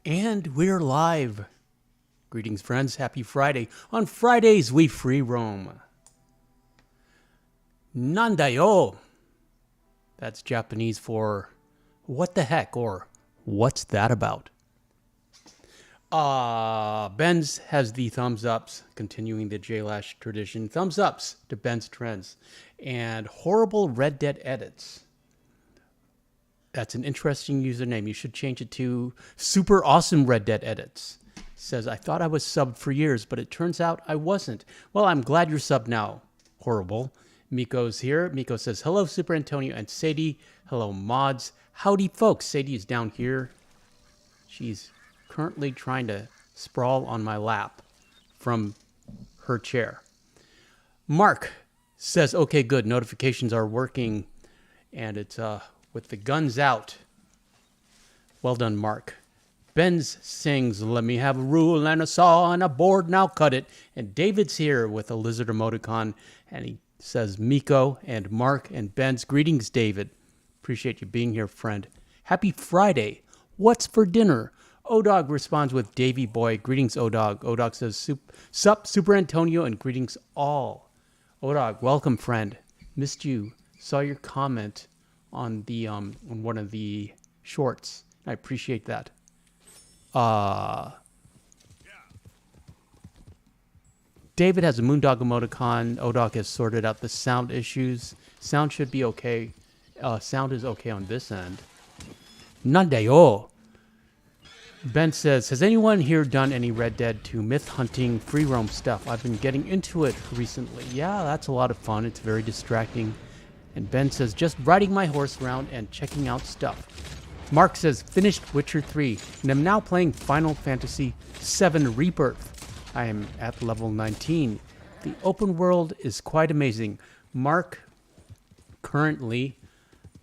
And we're live. Greetings, friends. Happy Friday. On Fridays, we free roam. Nandayo. That's Japanese for what the heck or what's that about? Benz has the thumbs ups, continuing the J-Lash tradition. Thumbs ups to Ben's trends. And horrible Red Dead edits. That's an interesting username. You should change it to Super Awesome Red Dead Edits. Says, I thought I was subbed for years, but it turns out I wasn't. Well, I'm glad you're subbed now. Horrible. Miko's here. Miko says, hello, Super Antonio and Sadie. Hello, mods. Howdy, folks. Sadie is down here. She's currently trying to sprawl on my lap from her chair. Mark says, okay, good. Notifications are working. And it's, with the guns out. Well done, Mark. Benz sings, let me have a rule and a saw and a board, now cut it. And David's here with a lizard emoticon. And he says, Miko and Mark and Benz, greetings, David. Appreciate you being here, friend. Happy Friday. What's for dinner? O-Dog responds with Davy Boy. Greetings, O-Dog. O-Dog says, sup, Super Antonio, and greetings all. O-Dog, welcome, friend. Missed you. Saw your comment on the on one of the shorts. I appreciate that. David has a Moondog emoticon. O-Dog has sorted out the sound issues. Sound should be okay. Sound is okay on this end. Nandayo. Ben says, has anyone here done any Red Dead 2 myth hunting free roam stuff? I've been getting into it recently. Yeah, that's a lot of fun. It's very distracting. And Ben says, just riding my horse around and checking out stuff. Mark says, finished Witcher 3, and I'm now playing Final Fantasy VII Rebirth. I am at level 19. The open world is quite amazing. Mark, currently,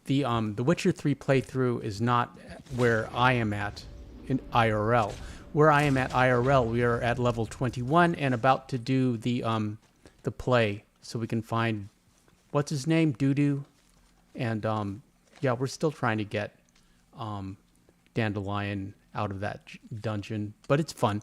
the Witcher 3 playthrough is not where I am at in IRL. Where I am at IRL, we are at level 21 and about to do the play, so we can find what's his name? Doo-Doo. And, yeah, we're still trying to get Dandelion out of that dungeon. But it's fun.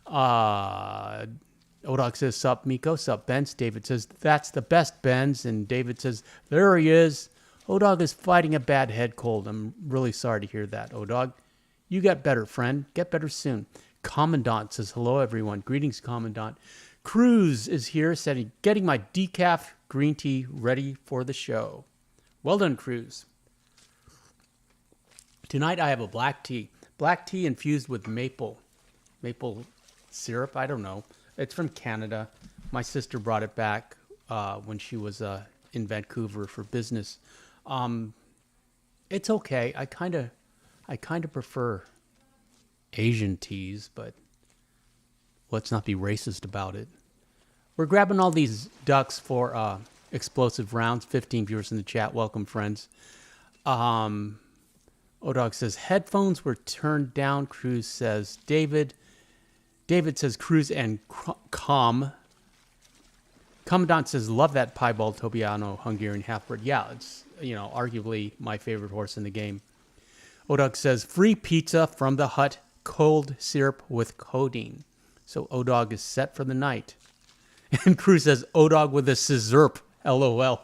O-Dog says, sup, Miko. Sup, Benz. David says, that's the best, Benz. And David says, there he is. O-Dog is fighting a bad head cold. I'm really sorry to hear that, O-Dog. You get better, friend. Get better soon. Commandant says, hello, everyone. Greetings, Commandant. Cruz is here, said, getting my decaf green tea ready for the show. Well done, Cruz. Tonight I have a black tea. Black tea infused with maple syrup. I don't know. It's from Canada. My sister brought it back when she was in Vancouver for business. It's okay. I kind of prefer Asian teas, but let's not be racist about it. We're grabbing all these ducks for explosive rounds. 15 viewers in the chat. Welcome, friends. O-Dog says, headphones were turned down. Cruz says, David. David says, Cruz and Commandant says, love that piebald Tobiano Hungarian half-breed. Yeah, it's, arguably my favorite horse in the game. O-Dog says, free pizza from the hut, cold syrup with codeine. So O-Dog is set for the night. And Cruz says, O-Dog with a scissorp. LOL.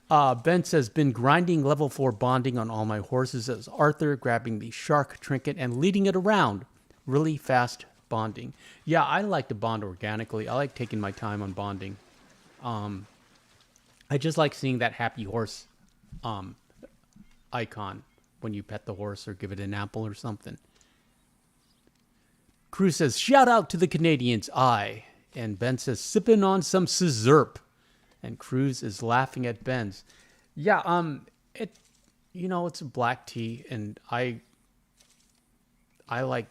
Ben says, been grinding level 4 bonding on all my horses as Arthur, grabbing the shark trinket and leading it around. Really fast bonding. Yeah, I like to bond organically. I like taking my time on bonding. I just like seeing that happy horse icon when you pet the horse or give it an apple or something. Cruz says, shout out to the Canadians, I. And Ben says, sipping on some scissorp. And Cruz is laughing at Ben's. Yeah, it's a black tea, and I like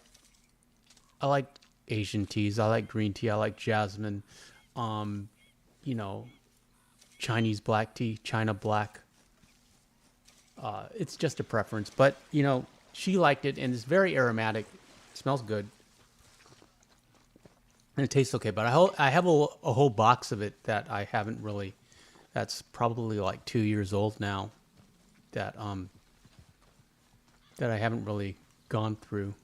Asian teas. I like green tea. I like jasmine. Chinese black tea, China black. It's just a preference, but she liked it, and it's very aromatic. It smells good. And it tastes okay, but I have a whole box of it that I haven't really. That's probably like 2 years old now. That I haven't really gone through.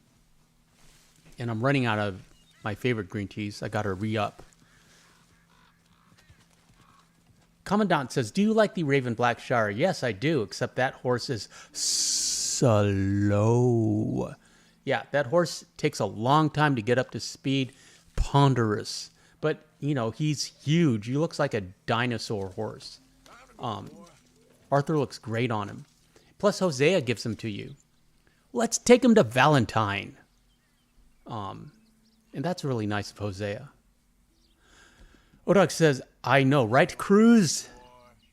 And I'm running out of my favorite green teas. I got to re-up. Commandant says, do you like the Raven Black Shire? Yes, I do, except that horse is slow. Yeah, that horse takes a long time to get up to speed. Ponderous. But, you know, he's huge. He looks like a dinosaur horse. Arthur looks great on him. Plus, Hosea gives him to you. Let's take him to Valentine. And that's really nice of Hosea. Odog says, I know, right, Cruz?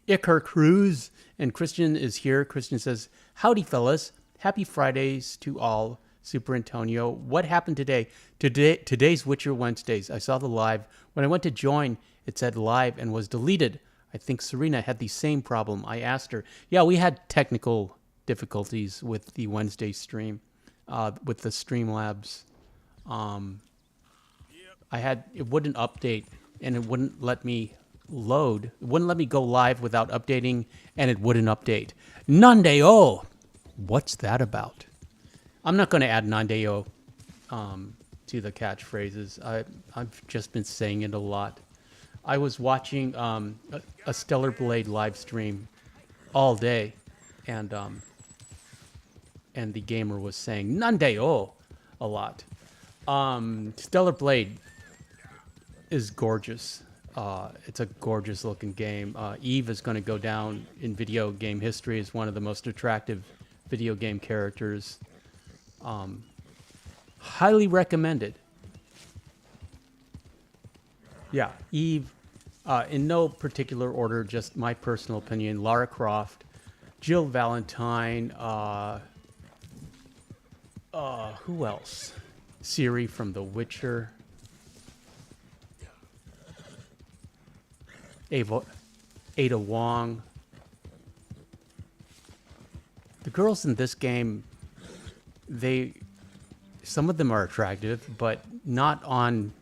Iker Cruz. And Christian is here. Christian says, howdy, fellas. Happy Fridays to all. Super Antonio. What happened today? Today's Witcher Wednesdays. I saw the live. When I went to join, it said live and was deleted. I think Serena had the same problem. I asked her. Yeah, we had technical difficulties with the Wednesday stream, with the Streamlabs. It wouldn't update, and it wouldn't let me load. It wouldn't let me go live without updating, and it wouldn't update. Nandeo! What's that about? I'm not going to add Nandeo to the catchphrases. I've just been saying it a lot. I was watching a Stellar Blade live stream all day, and the gamer was saying Nandeo a lot. Stellar Blade is gorgeous. It's a gorgeous looking game. Eve is going to go down in video game history as one of the most attractive video game characters. Highly recommended. Yeah, Eve, in no particular order, just my personal opinion. Lara Croft, Jill Valentine, who else? Ciri from The Witcher. Ada Wong. The girls in this game, some of them are attractive, but not on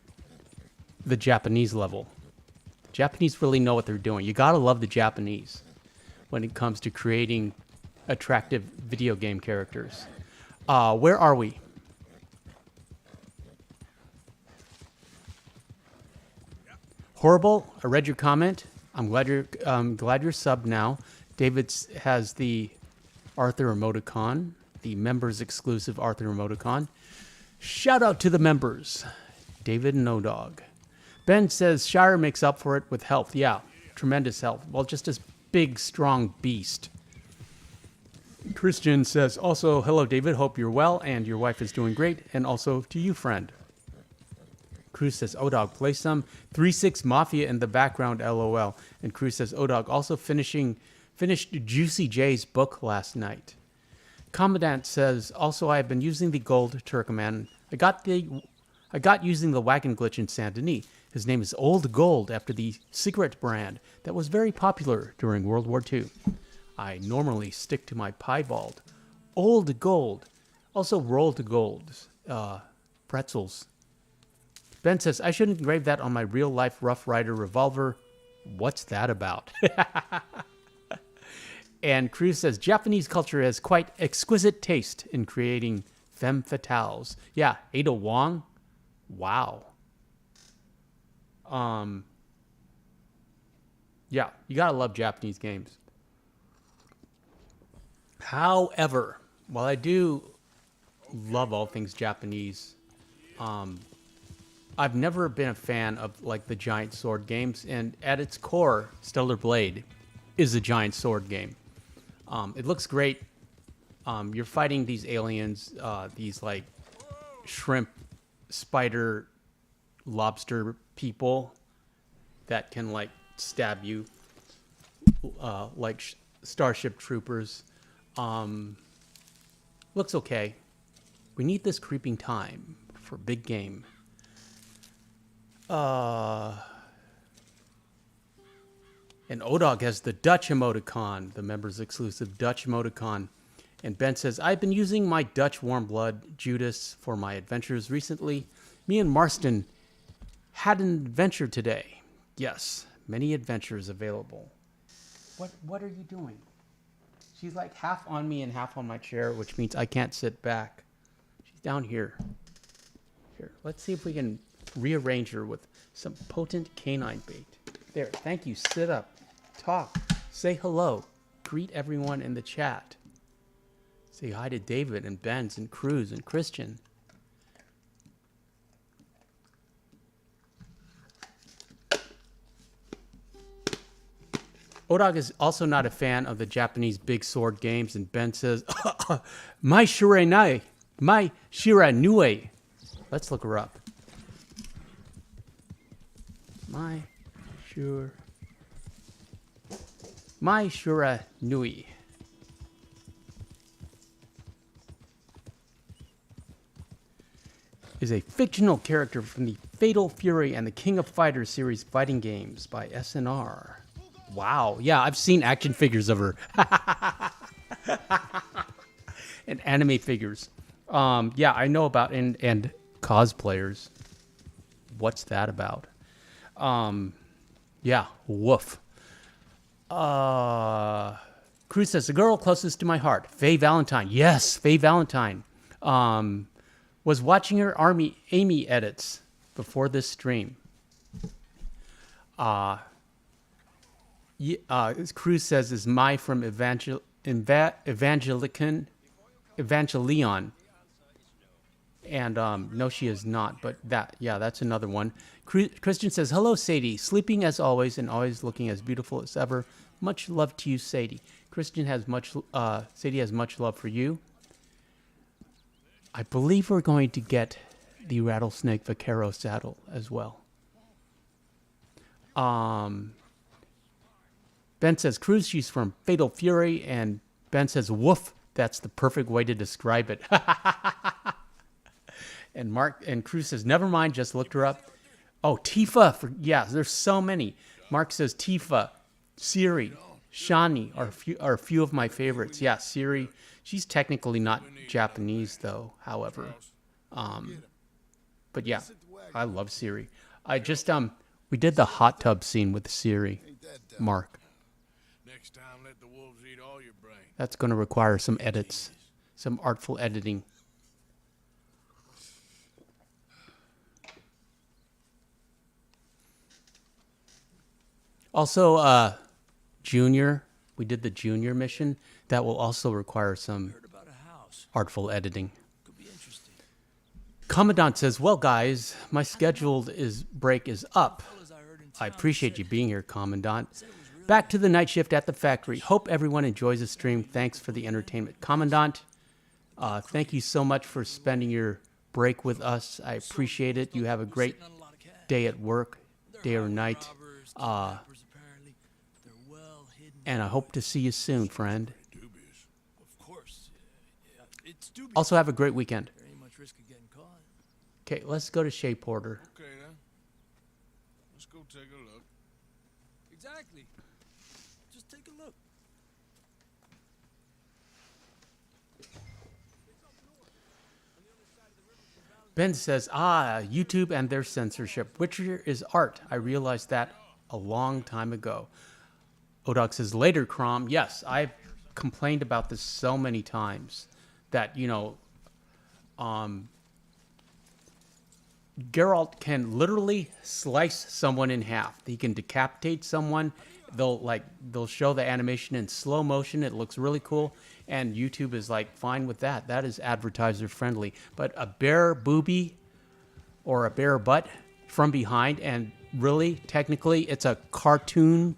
the Japanese level. The Japanese really know what they're doing. You gotta love the Japanese when it comes to creating attractive video game characters. Where are we? Horrible. I read your comment. I'm glad you're subbed now. David has the Arthur emoticon, the members exclusive Arthur emoticon. Shout out to the members. David No Dog. Ben says Shire makes up for it with health. Yeah, tremendous health. Well, just this big, strong beast. Christian says also, hello, David. Hope you're well and your wife is doing great. And also to you, friend. Cruz says, Odog, play some 3-6 Mafia in the background, LOL. And Cruz says, Odog, also finished Juicy J's book last night. Commandant says, also, I have been using the gold Turkoman. I got using the wagon glitch in Saint Denis. His name is Old Gold, after the cigarette brand that was very popular during World War II. I normally stick to my piebald. Old Gold. Also rolled golds. Pretzels. Ben says, I should engrave that on my real-life Rough Rider revolver. What's that about? And Cruz says, Japanese culture has quite exquisite taste in creating femme fatales. Yeah, Ada Wong. Wow. Yeah, you gotta love Japanese games. However, while I do love all things Japanese, I've never been a fan of like the giant sword games, and at its core, Stellar Blade is a giant sword game. It looks great. You're fighting these aliens, these like shrimp, spider, lobster people that can like stab you, like Starship Troopers. Looks okay. We need this creeping time for big game. And Odog has the Dutch emoticon, the members exclusive Dutch emoticon. And Ben says, I've been using my Dutch warm blood Judas for my adventures recently. Me and Marston had an adventure today. Yes, many adventures available. What are you doing? She's like half on me and half on my chair, which means I can't sit back. down here. Here, let's see if we can rearrange her with some potent canine bait. There, thank you. Sit up, talk, say hello, greet everyone in the chat. Say hi to David and Benz and Cruz and Christian. Odog is also not a fan of the Japanese big sword games, and Ben says, "My shiranui, my shiranui." Let's look her up. My shiranui. Is a fictional character from the Fatal Fury and the King of Fighters series fighting games by SNR. Wow. Yeah, I've seen action figures of her. And anime figures. Yeah, I know about and cosplayers. What's that about? Yeah, woof. Cruz says, the girl closest to my heart, Faye Valentine. Yes, Faye Valentine. Was watching her Amy edits before this stream. Cruz says, is Mai from Evangelion. And no, she is not. But that's another one. Christian says, hello, Sadie. Sleeping as always and always looking as beautiful as ever. Much love to you, Sadie. Sadie has much love for you. I believe we're going to get the Rattlesnake Vaquero saddle as well. Ben says, Cruz, she's from Fatal Fury. And Ben says, woof. That's the perfect way to describe it. And Cruz says, never mind, just looked her up. Oh, Tifa. There's so many. Mark says, Tifa, Siri, Shani are a few of my favorites. Yeah, Siri. She's technically not Japanese, though, however. But yeah, I love Siri. I just, we did the hot tub scene with Siri, Mark. Next time, let the wolves eat all your brain. That's going to require some edits, some artful editing. Also, Junior, we did the Junior mission. That will also require some artful editing. Could be interesting. Commandant says, well, guys, my scheduled break is up. I appreciate you being here, Commandant. Back to the night shift at the factory. Hope everyone enjoys the stream. Thanks for the entertainment. Commandant, thank you so much for spending your break with us. I appreciate it. You have a great day at work, day or night. And I hope to see you soon, friend. Also, have a great weekend. Okay, let's go to Shea Porter. Okay, then. Let's go take a look. Exactly. Just take a look. Ben says, YouTube and their censorship. Witcher is art. I realized that a long time ago. Odog says, later, Crom. Yes, I've complained about this so many times that, Geralt can literally slice someone in half. He can decapitate someone. They'll show the animation in slow motion. It looks really cool. And YouTube is fine with that. That is advertiser friendly. But a bare boobie or a bare butt from behind, and really, technically, it's a cartoon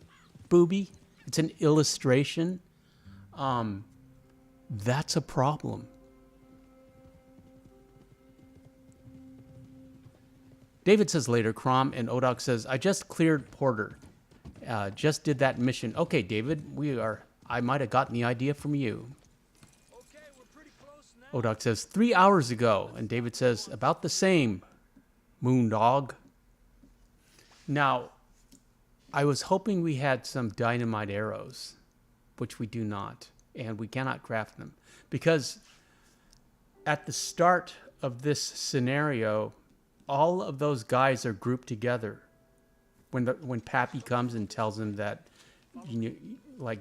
boobie. It's an illustration. That's a problem. David says later, Crom, and Odog says, I just cleared Porter. Just did that mission. Okay, David, I might have gotten the idea from you. Okay, we're pretty close now. Odog says, 3 hours ago. And David says, about the same, Moondog. Now, I was hoping we had some dynamite arrows, which we do not. And we cannot craft them. Because at the start of this scenario, all of those guys are grouped together. When Pappy comes and tells him that,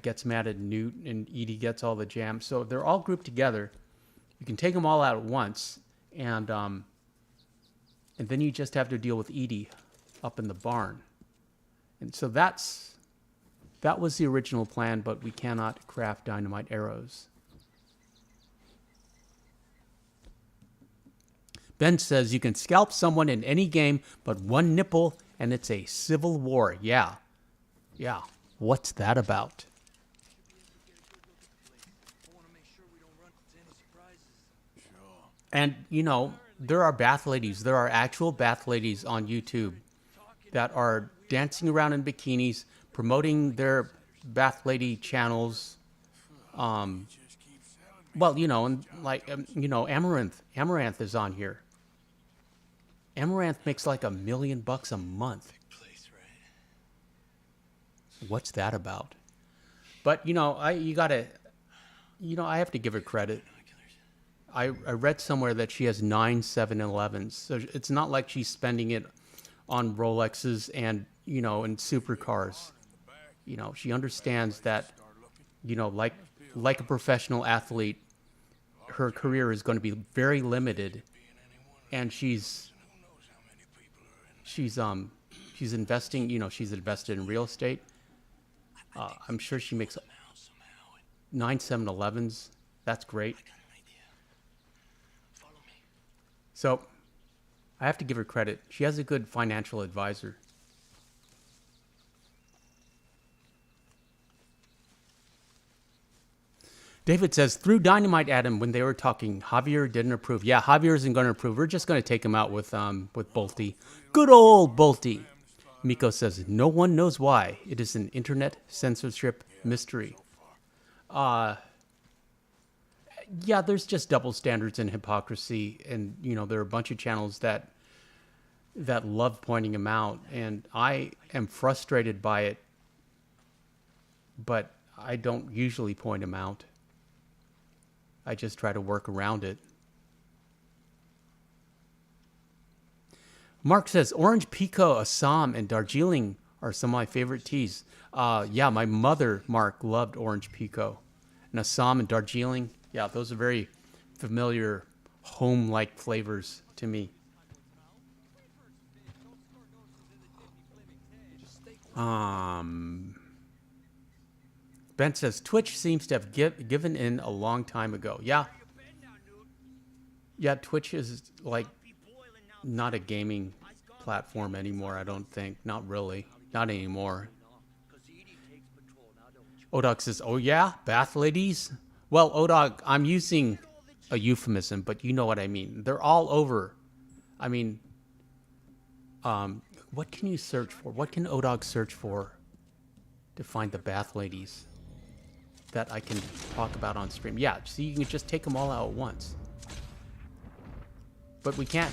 gets mad at Newt and Edie gets all the jam. So they're all grouped together. You can take them all out at once, and then you just have to deal with Edie up in the barn. And so that was the original plan, but we cannot craft dynamite arrows. Ben says you can scalp someone in any game, but one nipple and it's a civil war. Yeah. Yeah. What's that about? And, you know, there are bath ladies. There are actual bath ladies on YouTube that are dancing around in bikinis, promoting their bath lady channels. Well, you know, and like, you know, Amaranth is on here. Amaranth makes like $1 million a month. What's that about? But, you know, I have to give her credit. I read somewhere that she has 9 7-Elevens. So it's not like she's spending it on Rolexes and, you know, and supercars. You know, she understands that, you know, like a professional athlete, her career is going to be very limited, and she's investing, you know, she's invested in real estate. I'm sure she makes 9 7-Elevens. That's great. So I have to give her credit. She has a good financial advisor. David says, threw dynamite at him when they were talking. Javier didn't approve. Yeah, Javier isn't going to approve. We're just going to take him out with Bolty. Good old Bolty. Miko says, no one knows why. It is an internet censorship mystery. Yeah, there's just double standards and hypocrisy. And, you know, there are a bunch of channels that love pointing him out. And I am frustrated by it. But I don't usually point him out. I just try to work around it. Mark says, Orange Pekoe, Assam, and Darjeeling are some of my favorite teas. Yeah, my mother, Mark, loved Orange Pekoe. And Assam and Darjeeling, yeah, those are very familiar, home-like flavors to me. Ben says, Twitch seems to have given in a long time ago. Yeah. Yeah, Twitch is like not a gaming platform anymore, I don't think. Not really. Not anymore. Odog says, oh yeah, bath ladies? Well, Odog, I'm using a euphemism, but you know what I mean. They're all over. I mean, what can you search for? What can Odog search for to find the bath ladies that I can talk about on stream? Yeah, so you can just take them all out at once. But we can't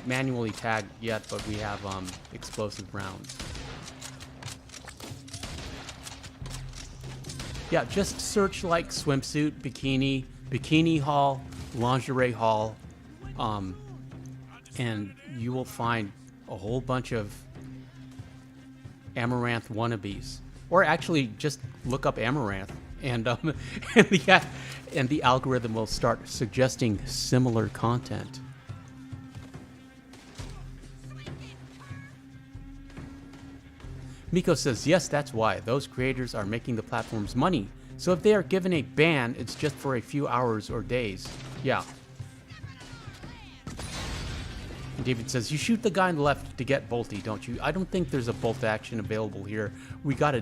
manually tag yet, but we have explosive rounds. Yeah, just search like swimsuit, bikini haul, lingerie haul, and you will find a whole bunch of Amaranth wannabes. Or actually, just look up Amaranth, and the algorithm will start suggesting similar content. Miko says, yes, that's why. Those creators are making the platforms money. So if they are given a ban, it's just for a few hours or days. Yeah. And David says, you shoot the guy on the left to get Bolty, don't you? I don't think there's a bolt action available here. We got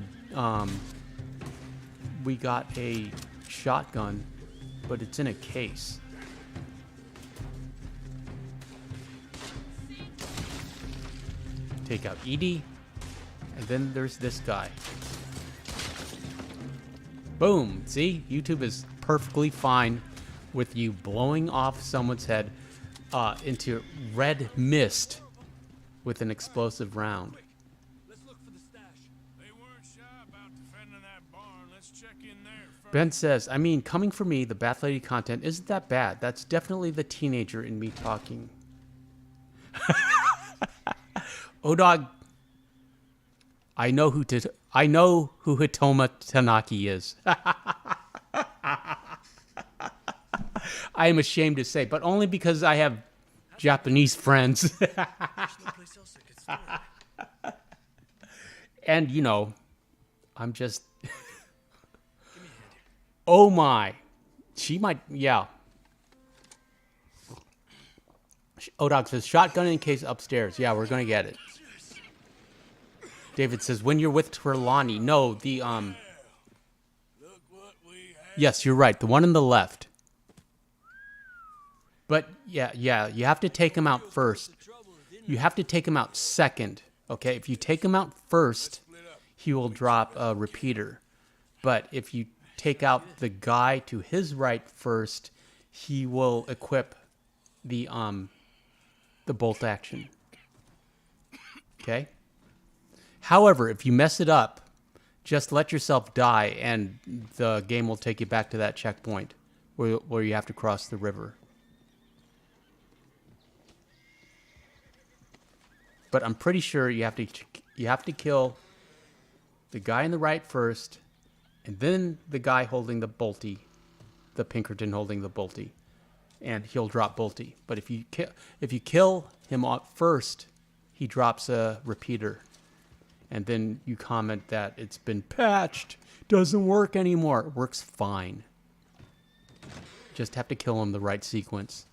a shotgun, but it's in a case. Take out Edie. And then there's this guy. Boom. See? YouTube is perfectly fine with you blowing off someone's head into red mist with an explosive round. Let's look for the stash. They weren't shy about defending that barn. Let's check in there first. Ben says, I mean, coming from me, the bath lady content isn't that bad. That's definitely the teenager in me talking. Odog, I know who Hitoma Tanaki is. I am ashamed to say, but only because I have Japanese friends. There's no place else I could store it. And, you know, I'm just... Give me a hand here. Oh, my. She might... Yeah. Odog says, shotgun in case upstairs. Yeah, we're going to get it. David says, when you're with Trelawney. No, the... Look what we have. Yes, you're right. The one on the left. But, yeah, you have to take him out first. You have to take him out second. Okay, if you take him out first, he will drop a repeater. But if you take out the guy to his right first, he will equip the bolt action. Okay? However, if you mess it up, just let yourself die and the game will take you back to that checkpoint where you have to cross the river. But I'm pretty sure you have to kill the guy in the right first, and then the guy holding the bolty, the Pinkerton holding the bolty, and he'll drop bolty. But if you kill him off first, he drops a repeater, and then you comment that it's been patched, doesn't work anymore. It works fine. Just have to kill him the right sequence.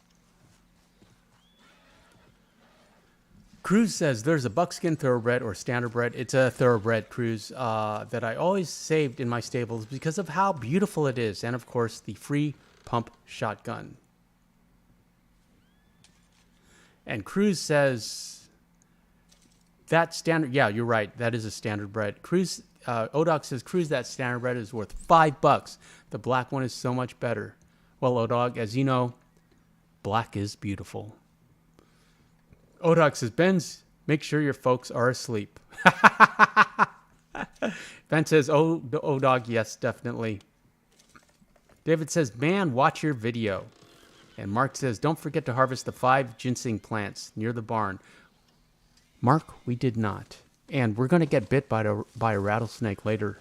Cruz says there's a buckskin thoroughbred or standardbred. It's a thoroughbred, Cruz, that I always saved in my stables because of how beautiful it is. And, of course, the free pump shotgun. And Cruz says that standard... Yeah, you're right. That is a standardbred. Cruz, Odog says, Cruz, that standardbred is worth $5. The black one is so much better. Well, Odog, as you know, black is beautiful. Odog says, Benz, make sure your folks are asleep. Ben says, oh, Odog, yes, definitely. David says, man, watch your video. And Mark says, don't forget to harvest the 5 ginseng plants near the barn. Mark, we did not. And we're going to get bit by a rattlesnake later.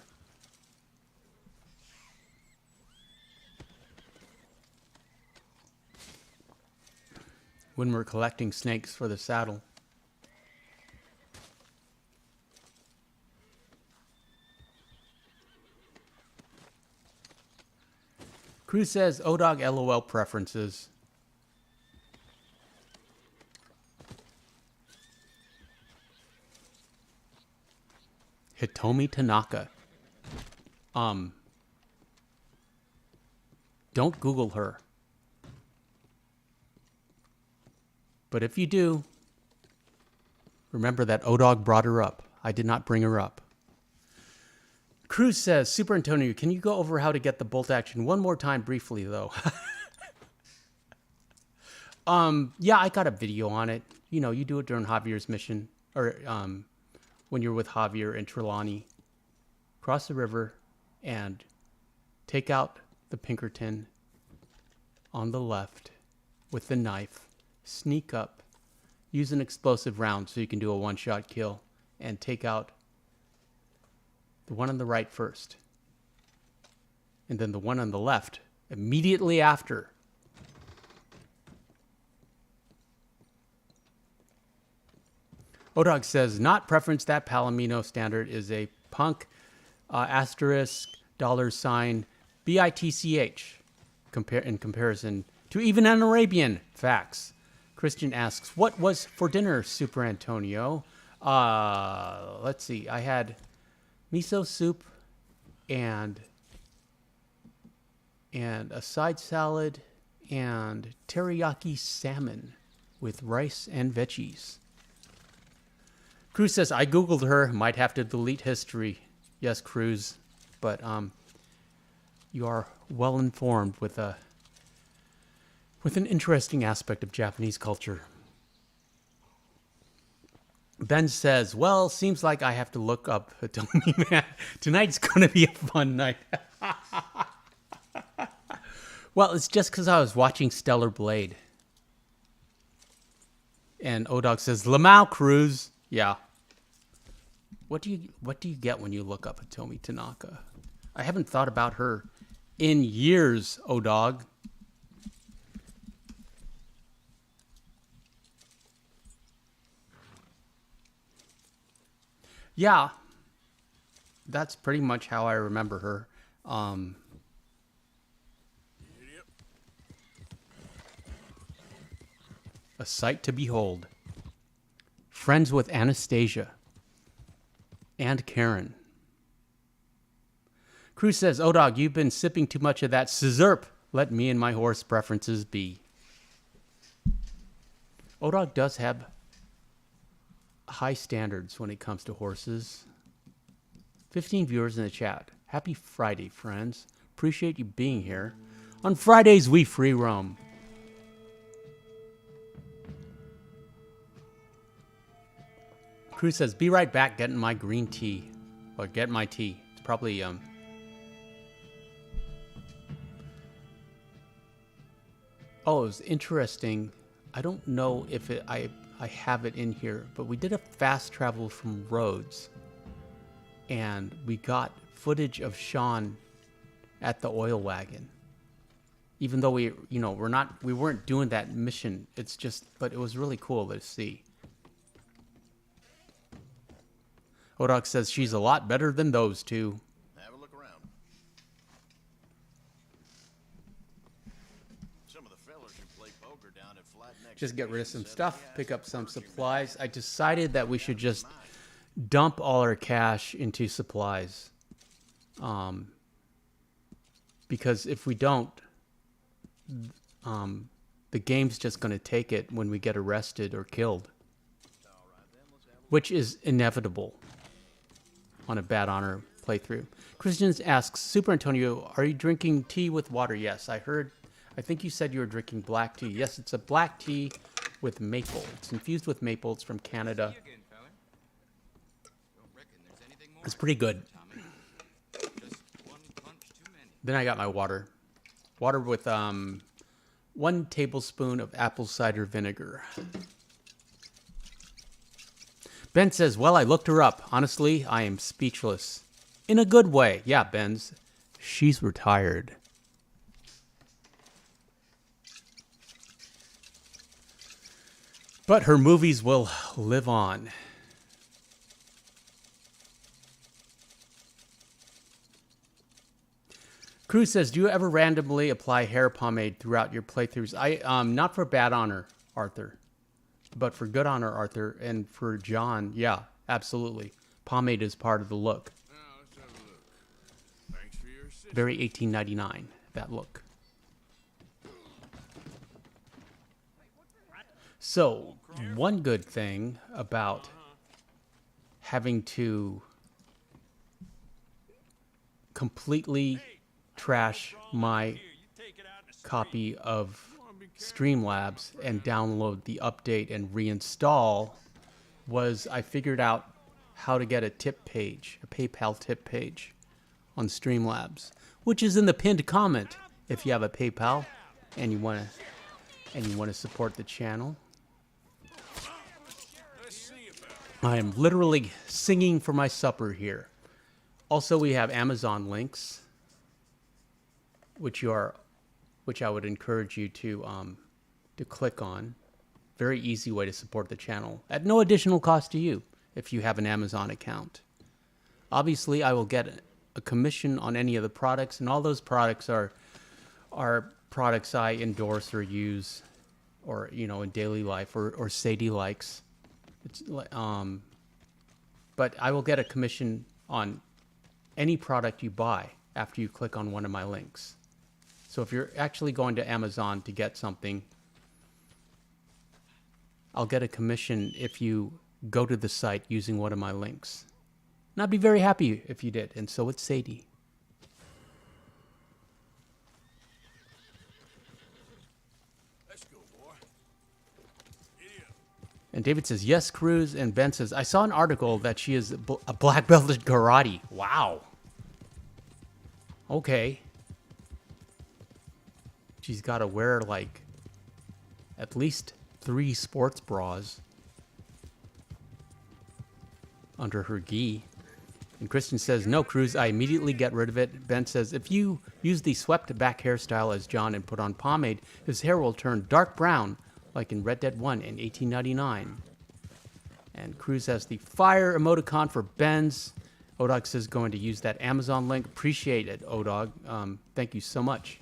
When we're collecting snakes for the saddle. Cruz says, Odog LOL preferences. Hitomi Tanaka. Don't Google her. But if you do, remember that Odog brought her up. I did not bring her up. Cruz says, Super Antonio, can you go over how to get the bolt action one more time briefly, though? Yeah, I got a video on it. You know, you do it during Javier's mission. Or when you're with Javier and Trelawney. Cross the river and take out the Pinkerton on the left with the knife. Sneak up, use an explosive round so you can do a one-shot kill, and take out the one on the right first. And then the one on the left immediately after. Odog says, not preference, that Palomino standard is a punk asterisk $sign BITCH in comparison to even an Arabian. Facts. Christian asks, what was for dinner, Super Antonio? Let's see. I had miso soup and a side salad and teriyaki salmon with rice and veggies. Cruz says, I Googled her. Might have to delete history. Yes, Cruz. But you are well informed with an interesting aspect of Japanese culture. Ben says, well, seems like I have to look up Hitomi, man. Tonight's going to be a fun night. Well, it's just because I was watching Stellar Blade. And Odog says, Lamau Cruz. Yeah. What do you get when you look up Hitomi Tanaka? I haven't thought about her in years, Odog. Yeah, that's pretty much how I remember her. Idiot. A sight to behold. Friends with Anastasia and Karen. Cruz says, "O-Dog, you've been sipping too much of that scissorp. Let me and my horse preferences be." O-Dog does have high standards when it comes to horses. 15 viewers in the chat. Happy Friday, friends. Appreciate you being here. On Fridays, we free roam. Cruz says, "Be right back getting my green tea." Or get my tea. It's probably, Oh, it was interesting. I don't know if I have it in here, but we did a fast travel from Rhodes, and we got footage of Sean at the oil wagon. Even though we weren't doing that mission. It's just, but it was really cool to see. Odok says she's a lot better than those two. Have a look around. Some of the fellers who play poker down at Flat Neck Just get rid of Station some said stuff, he pick has up some virgin supplies. I decided that we should just dump all our cash into supplies. Because if we don't, the game's just going to take it when we get arrested or killed. Which is inevitable on a Bad Honor playthrough. Christians asks, Super Antonio, are you drinking tea with water? Yes, I think you said you were drinking black tea. Yes, it's a black tea with maple. It's infused with maple. It's from Canada. It's pretty good. Then I got my water. Water with 1 tablespoon of apple cider vinegar. Ben says, well, I looked her up. Honestly, I am speechless. In a good way. Yeah, Ben's. She's retired. But her movies will live on. Cruz says, do you ever randomly apply hair pomade throughout your playthroughs? Not for Bad Honor, Arthur. But for Good Honor, Arthur, and for John, yeah, absolutely. Pomade is part of the look. Now, let's have a look. Thanks for your assistance. Very 1899, that look. So, one good thing about having to completely trash my copy of Streamlabs and download the update and reinstall was I figured out how to get a tip page, a PayPal tip page on Streamlabs, which is in the pinned comment if you have a PayPal and you want to support the channel. I am literally singing for my supper here. Also, we have Amazon links, which I would encourage you to click on. Very easy way to support the channel at no additional cost to you if you have an Amazon account. Obviously, I will get a commission on any of the products, and all those products are products I endorse or use, or in daily life, or Sadie likes. But I will get a commission on any product you buy after you click on one of my links. So if you're actually going to Amazon to get something, I'll get a commission if you go to the site using one of my links. And I'd be very happy if you did, and so would Sadie. Let's go, boy. Idiot. And David says, yes, Cruz. And Ben says, I saw an article that she is a black belt at karate. Wow. Okay. She's got to wear, like, at least 3 sports bras under her gi. And Kristen says, no, Cruz, I immediately get rid of it. Ben says, if you use the swept back hairstyle as John and put on pomade, his hair will turn dark brown, like in Red Dead 1 in 1899. And Cruz has the fire emoticon for Ben's. Odog says going to use that Amazon link. Appreciate it, Odog. Thank you so much.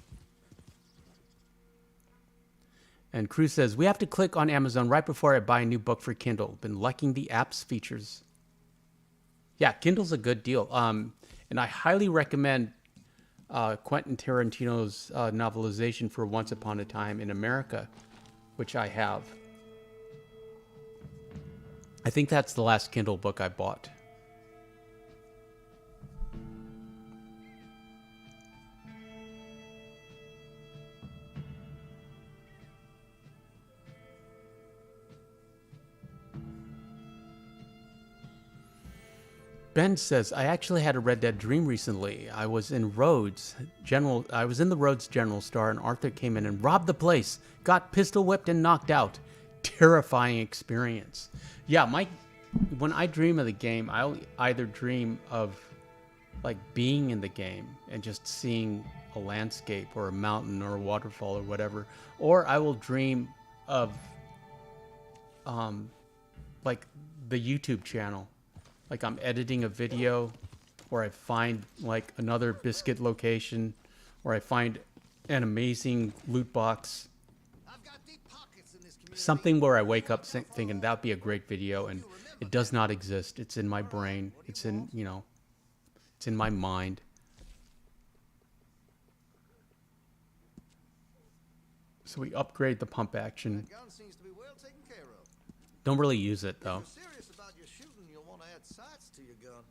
And Cruz says, we have to click on Amazon right before I buy a new book for Kindle. Been liking the app's features. Yeah, Kindle's a good deal. And I highly recommend Quentin Tarantino's novelization for Once Upon a Time in America, which I have. I think that's the last Kindle book I bought. Ben says, I actually had a Red Dead dream recently. I was in the Rhodes General Store, and Arthur came in and robbed the place, got pistol whipped and knocked out. Terrifying experience. Yeah, when I dream of the game, I'll either dream of like being in the game and just seeing a landscape or a mountain or a waterfall or whatever, or I will dream of like the YouTube channel. Like I'm editing a video, or I find like another biscuit location, or I find an amazing loot box. Something where I wake up thinking that would be a great video, and it does not exist. It's in my brain. It's in, it's in my mind. So we upgrade the pump action. Don't really use it though. Sights to your gun.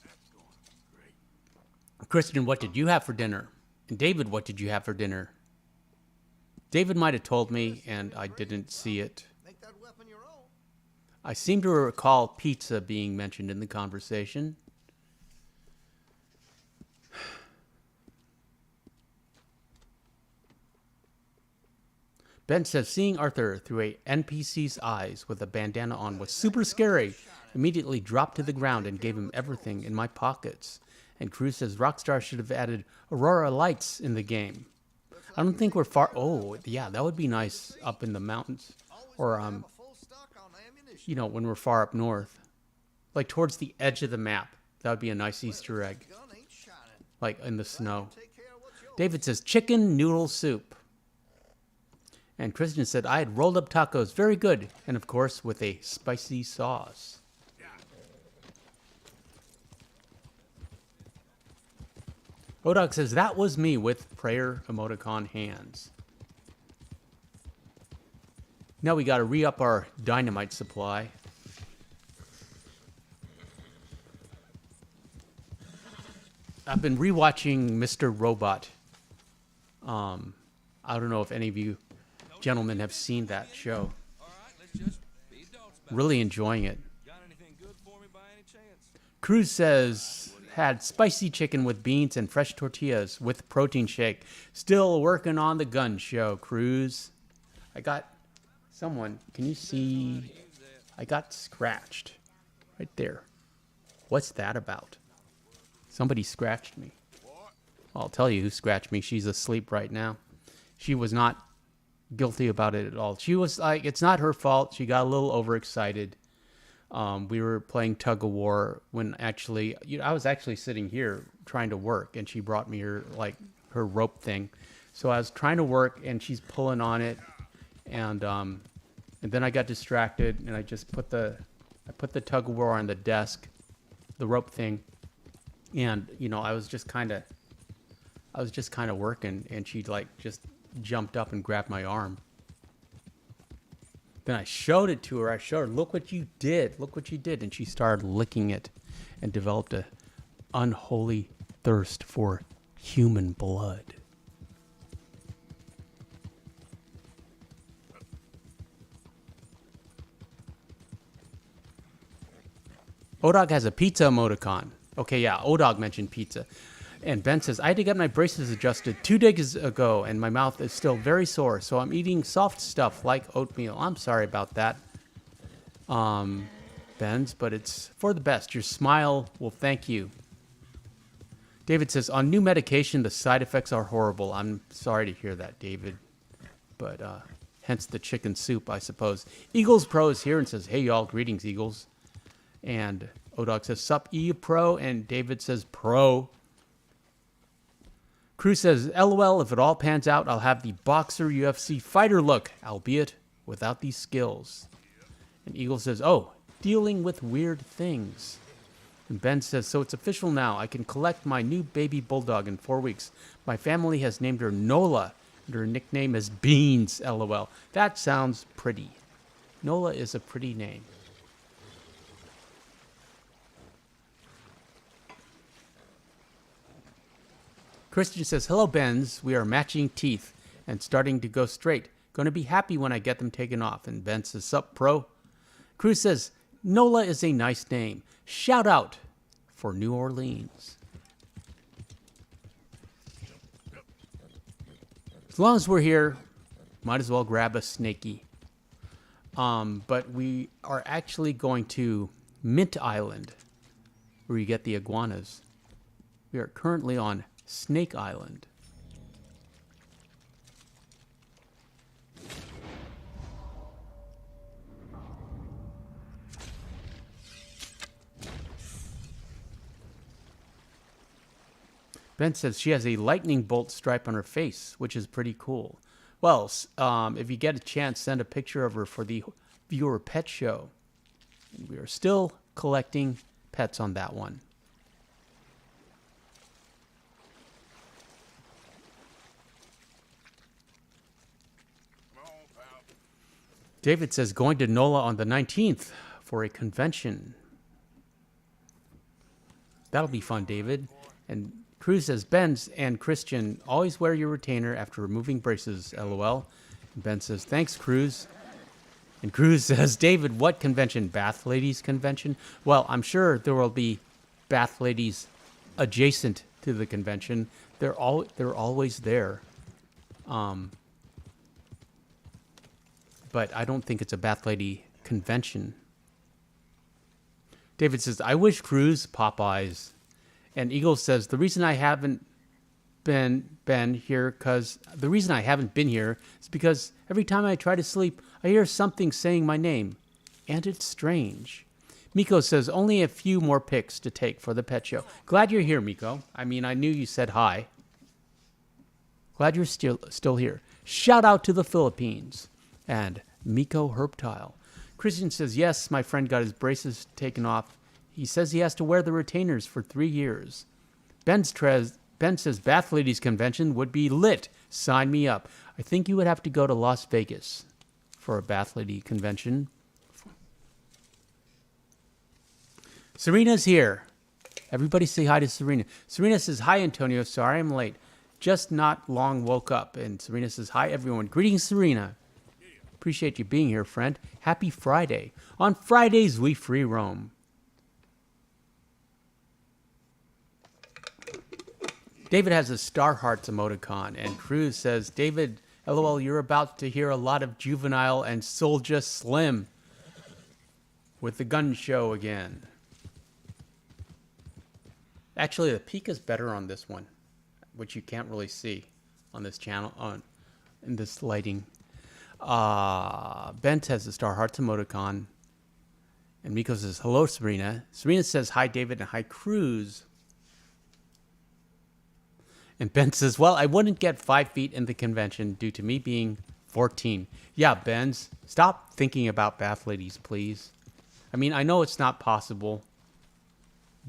That's going to be great. Kristen, what did you have for dinner? And David, what did you have for dinner? David might have told me, and I didn't see it. Make that weapon your own. I seem to recall pizza being mentioned in the conversation. Ben says, seeing Arthur through a NPC's eyes with a bandana on was super scary. Immediately dropped to the ground and gave him everything in my pockets. And Cruz says, Rockstar should have added Aurora lights in the game. I don't think we're far. Oh, yeah, that would be nice up in the mountains. Or, when we're far up north. Like towards the edge of the map. That would be a nice Easter egg. Like in the snow. David says, chicken noodle soup. And Kristen said, I had rolled up tacos. Very good. And of course, with a spicy sauce. Odog says, that was me with prayer emoticon hands. Now we got to re-up our dynamite supply. I've been rewatching Mr. Robot. I don't know if any of you gentlemen have seen that show. All right, let's just be adults about Really enjoying it. Got anything good for me by any chance? Cruz says, had spicy chicken with beans and fresh tortillas with protein shake. Still working on the gun show, Cruz. I got someone, can you see? I got scratched right there. What's that about? Somebody scratched me. I'll tell you who scratched me. She's asleep right now. She was not guilty about it at all. She was like, it's not her fault. She got a little overexcited. We were playing tug of war when actually, I was actually sitting here trying to work, and she brought me her rope thing. So I was trying to work, and she's pulling on it, and then I got distracted, and I just put the tug of war on the desk, the rope thing, and I was just kind of working, and she just jumped up and grabbed my arm. Then I showed it to her. I showed her, look what you did. Look what you did. And she started licking it and developed a unholy thirst for human blood. Odog has a pizza emoticon. Okay, yeah, Odog mentioned pizza. And Ben says, I had to get my braces adjusted 2 days ago, and my mouth is still very sore, so I'm eating soft stuff like oatmeal. I'm sorry about that, Ben's, but it's for the best. Your smile will thank you. David says, on new medication, the side effects are horrible. I'm sorry to hear that, David. But hence the chicken soup, I suppose. Eagles Pro is here and says, hey, y'all. Greetings, Eagles. And Odog says, sup, E Pro. And David says, Pro. Cruz says, LOL, if it all pans out, I'll have the boxer UFC fighter look, albeit without these skills. And Eagle says, oh, dealing with weird things. And Ben says, so it's official now. I can collect my new baby bulldog in 4 weeks. My family has named her Nola, and her nickname is Beans, LOL. That sounds pretty. Nola is a pretty name. Christian says, hello, Benz. We are matching teeth and starting to go straight. Going to be happy when I get them taken off. And Ben says, sup, pro? Cruz says, Nola is a nice name. Shout out for New Orleans. As long as we're here, might as well grab a snaky. But we are actually going to Mint Island, where you get the iguanas. We are currently on Snake Island. Ben says she has a lightning bolt stripe on her face, which is pretty cool. Well, if you get a chance, send a picture of her for the viewer pet show. And we are still collecting pets on that one. Come on, pal. David says going to NOLA on the 19th for a convention. That'll be fun, David. And Cruz says, Benz and Christian, always wear your retainer after removing braces, LOL. And Ben says, thanks, Cruz. And Cruz says, David, what convention? Bath Ladies Convention? Well, I'm sure there will be Bath Ladies adjacent to the convention. They're always there. But I don't think it's a Bath Lady convention. David says, I wish Cruz Popeyes. And Eagle says, the reason I haven't been here is because every time I try to sleep, I hear something saying my name. And it's strange. Miko says, only a few more pics to take for the pet show. Glad you're here, Miko. I mean, I knew you said hi. Glad you're still here. Shout out to the Philippines. And Miko Herptile. Christian says, yes, my friend got his braces taken off. He says he has to wear the retainers for 3 years. Ben says Bath Ladies Convention would be lit. Sign me up. I think you would have to go to Las Vegas for a Bath Lady Convention. Serena's here. Everybody say hi to Serena. Serena says, hi, Antonio. Sorry I'm late. Just not long woke up. And Serena says, hi, everyone. Greetings, Serena. Appreciate you being here, friend. Happy Friday. On Fridays, we free roam. David has a Star Hearts emoticon, and Cruz says, David, LOL, you're about to hear a lot of Juvenile and Soulja Slim with the gun show again. Actually, the peak is better on this one, which you can't really see on this channel, in this lighting. Bent has the Star Hearts emoticon, and Miko says, hello, Serena. Serena says, hi, David, and hi, Cruz. And Ben says, well, I wouldn't get 5 feet in the convention due to me being 14. Yeah, Benz, stop thinking about Bath Ladies, please. I mean, I know it's not possible,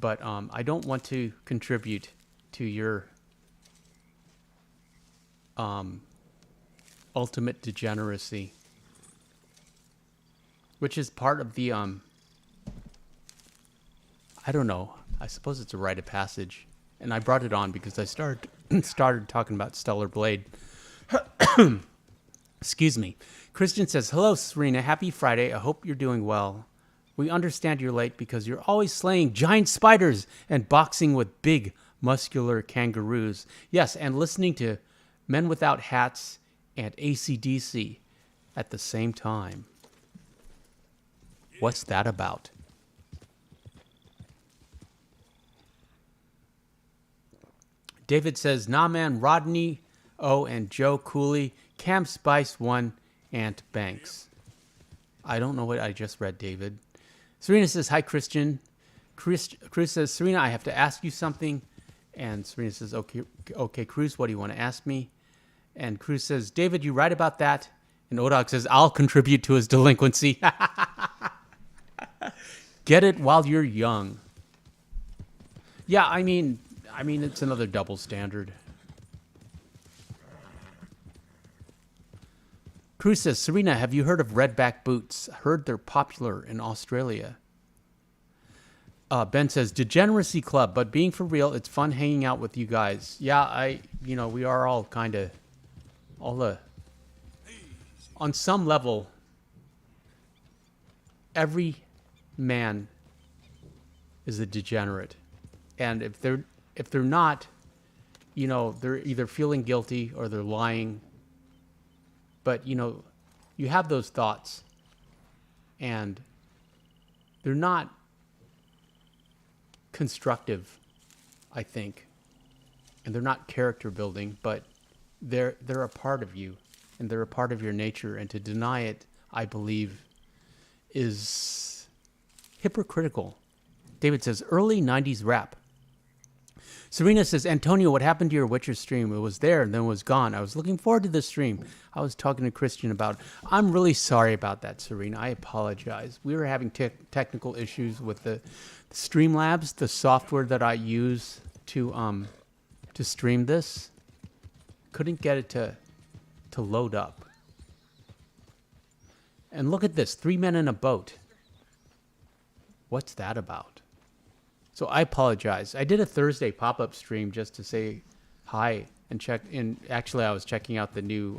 but I don't want to contribute to your ultimate degeneracy, which is part of the, I don't know, I suppose it's a rite of passage. And I brought it on because I started talking about Stellar Blade. Excuse me. Christian says, hello, Serena. Happy Friday. I hope you're doing well. We understand you're late because you're always slaying giant spiders and boxing with big, muscular kangaroos. Yes, and listening to Men Without Hats and AC/DC at the same time. What's that about? David says, nah, man, Rodney O and Joe Cooley, Cam Spice 1, Ant Banks. I don't know what I just read, David. Serena says, hi, Christian. Chris says, Serena, I have to ask you something. And Serena says, okay, Cruz, what do you want to ask me? And Cruz says, David, you right about that? And Odog says, I'll contribute to his delinquency. Get it while you're young. Yeah, I mean, it's another double standard. Cruz says, Serena, have you heard of redback boots? Heard they're popular in Australia. Ben says, Degeneracy Club, but being for real, it's fun hanging out with you guys. Yeah, we are all kind of, on some level, every man is a degenerate. And if they're not, they're either feeling guilty or they're lying. But, you have those thoughts and they're not constructive, I think. And they're not character building, but they're a part of you and they're a part of your nature. And to deny it, I believe, is hypocritical. David says, early 90s rap. Serena says, Antonio, what happened to your Witcher stream? It was there and then it was gone. I was looking forward to the stream. I was talking to Christian about it. I'm really sorry about that, Serena. I apologize. We were having technical issues with the Streamlabs, the software that I use to stream this. Couldn't get it to load up. And look at this, 3 men in a boat. What's that about? So I apologize. I did a Thursday pop-up stream just to say hi and check in. Actually, I was checking out the new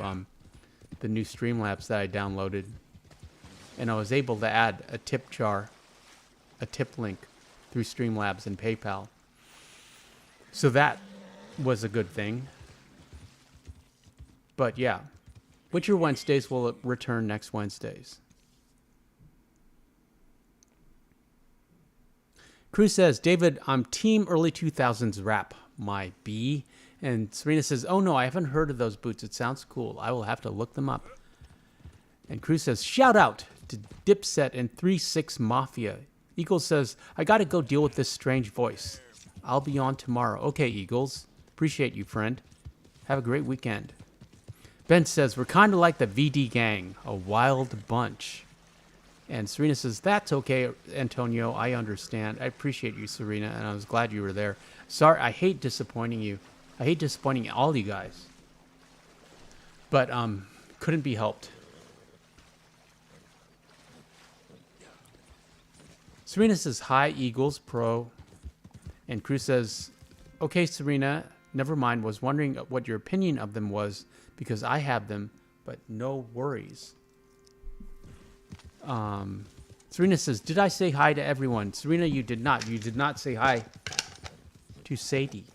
Streamlabs that I downloaded, and I was able to add a tip jar, a tip link through Streamlabs and PayPal. So that was a good thing. But yeah, Witcher Wednesdays will return next Wednesdays. Cruz says, David, I'm team early 2000s rap, my B. And Serena says, oh no, I haven't heard of those boots. It sounds cool. I will have to look them up. And Cruz says, shout out to Dipset and 3-6 Mafia. Eagles says, I got to go deal with this strange voice. I'll be on tomorrow. Okay, Eagles. Appreciate you, friend. Have a great weekend. Ben says, we're kind of like the VD gang, a wild bunch. And Serena says, that's okay, Antonio. I understand. I appreciate you, Serena, and I was glad you were there. Sorry, I hate disappointing you. I hate disappointing all you guys. But couldn't be helped. Serena says, hi, Eagles Pro. And Cruz says, okay, Serena, never mind. Was wondering what your opinion of them was because I have them, but no worries. Serena says, did I say hi to everyone? Serena, you did not. You did not say hi to Sadie.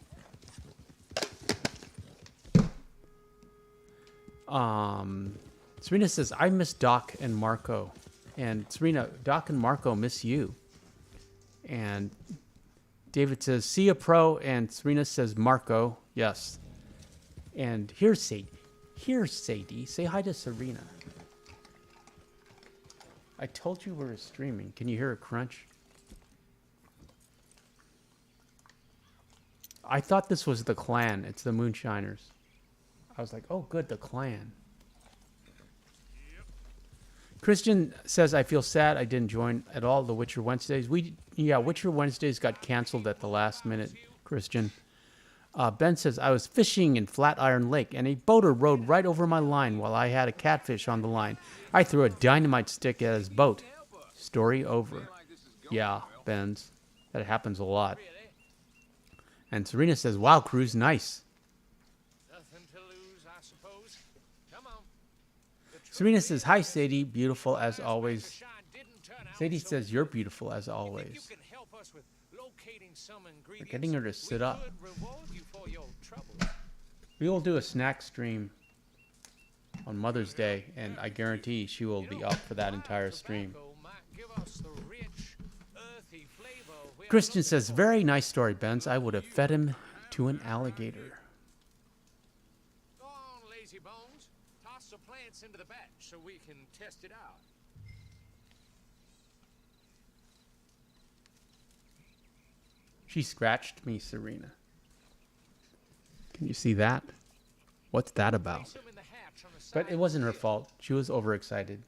Serena says, I miss Doc and Marco. And Serena, Doc and Marco miss you. And David says, see ya, Pro. And Serena says, Marco. Yes. And here's Sadie. Here's Sadie. Say hi to Serena. I told you we were streaming. Can you hear a crunch? I thought this was the clan. It's the Moonshiners. I was like, oh, good, the clan. Yep. Christian says, I feel sad I didn't join at all the Witcher Wednesdays. Witcher Wednesdays got canceled at the last minute, Christian. Ben says, I was fishing in Flatiron Lake, and a boater rode right over my line while I had a catfish on the line. I threw a dynamite stick at his boat. Story over. Yeah, Ben's. That happens a lot. And Serena says, wow, Cruz, nice. Nothing to lose, I suppose. Come on. Serena says, hi, Sadie. Beautiful as always. Sadie says, you're beautiful as always. We're getting her to sit up. We will do a snack stream on Mother's Day, and I guarantee she will be up for that entire stream. Christian says, very nice story, Benz. I would have fed him to an alligator. Go on, lazy bones. Toss some plants into the batch so we can test it out. She scratched me, Serena. Can you see that? What's that about? Place 'em in the hatch on the But side it wasn't her fault. She was overexcited.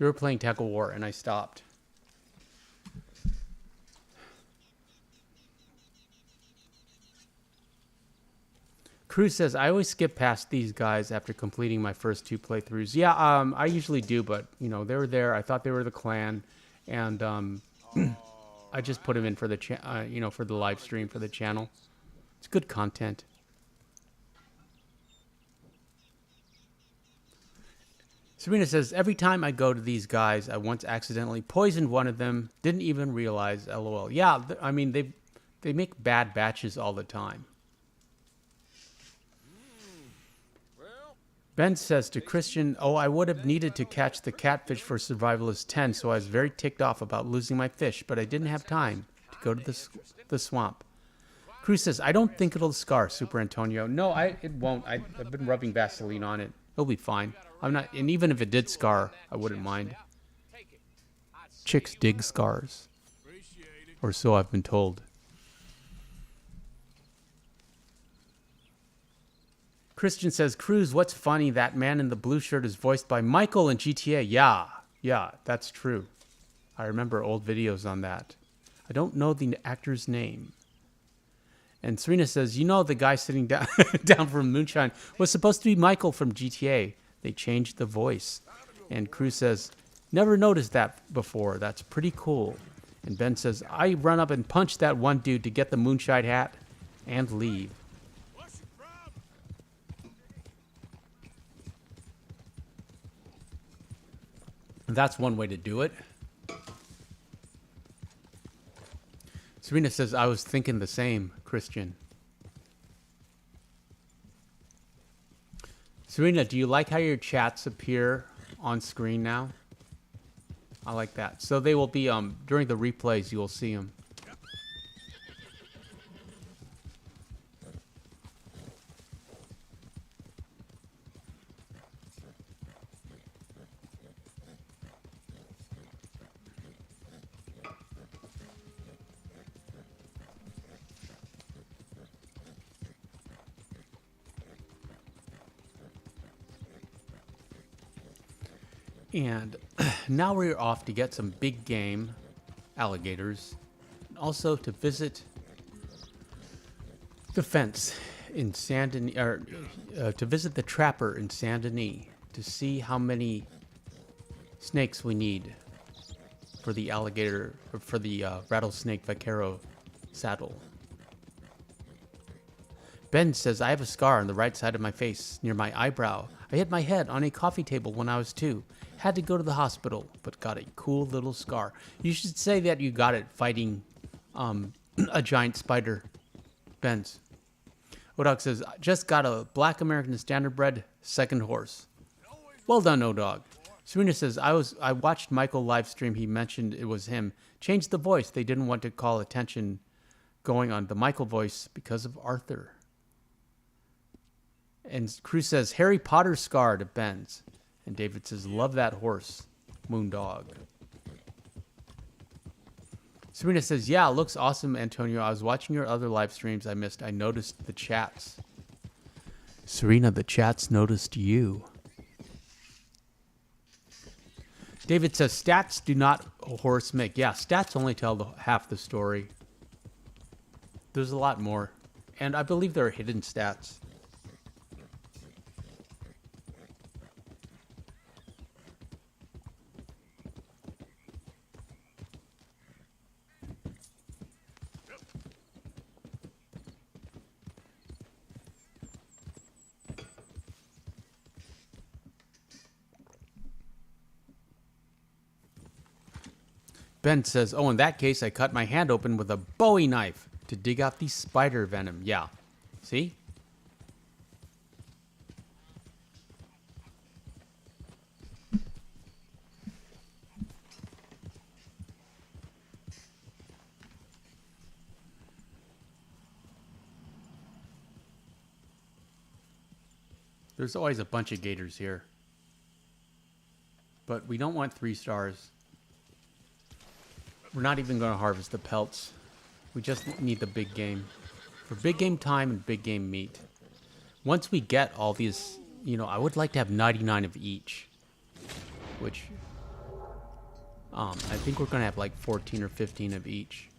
We were playing Tackle War, and I stopped. Cruz says, I always skip past these guys after completing my first 2 playthroughs. Yeah, I usually do, but, you know, they were there. I thought they were the clan, and I just put them in for the, for the live stream for the channel. It's good content. Serena says, every time I go to these guys, I once accidentally poisoned one of them. Didn't even realize, LOL. Yeah, I mean, they make bad batches all the time. Ben says to Christian, oh, I would have needed to catch the catfish for Survivalist 10, so I was very ticked off about losing my fish, but I didn't have time to go to the swamp. Cruz says, I don't think it'll scar, Super Antonio. No, it won't. I've been rubbing Vaseline on it. It'll be fine. I'm not, and even if it did scar, I wouldn't mind. Chicks dig scars. Or so I've been told. Christian says, Cruz, what's funny? That man in the blue shirt is voiced by Michael in GTA. Yeah, that's true. I remember old videos on that. I don't know the actor's name. And Serena says, you know, the guy sitting down, down from Moonshine was supposed to be Michael from GTA. They changed the voice. And Cruz says, never noticed that before. That's pretty cool. And Ben says, I run up and punch that one dude to get the Moonshine hat and leave. That's one way to do it. Serena says, I was thinking the same, Christian. Serena, do you like how your chats appear on screen now? I like that. So they will be, during the replays, you will see them. And now we're off to get some big game alligators. Also to visit the fence in Saint Denis, or to visit the trapper in Saint Denis to see how many snakes we need for the alligator, or for the rattlesnake vaquero saddle. Ben says, I have a scar on the right side of my face near my eyebrow. I hit my head on a coffee table when I was 2. Had to go to the hospital, but got a cool little scar. You should say that you got it fighting a giant spider. Benz. Odog says, just got a black American standardbred second horse. Well done, Odog. Serena says, I watched Michael live stream. He mentioned it was him. Changed the voice. They didn't want to call attention going on the Michael voice because of Arthur. And Cruz says, Harry Potter scar to Benz. And David says, love that horse, Moondog. Serena says, yeah, it looks awesome, Antonio. I was watching your other live streams I missed. I noticed the chats. Serena, the chats noticed you. David says, stats do not a horse make. Yeah, stats only tell half the story. There's a lot more. And I believe there are hidden stats. Ben says, oh, in that case, I cut my hand open with a Bowie knife to dig out the spider venom. Yeah. See? There's always a bunch of gators here. But we don't want 3 stars. We're not even going to harvest the pelts. We just need the big game. For big game time and big game meat. Once we get all these, you know, I would like to have 99 of each. Which, I think we're going to have like 14 or 15 of each.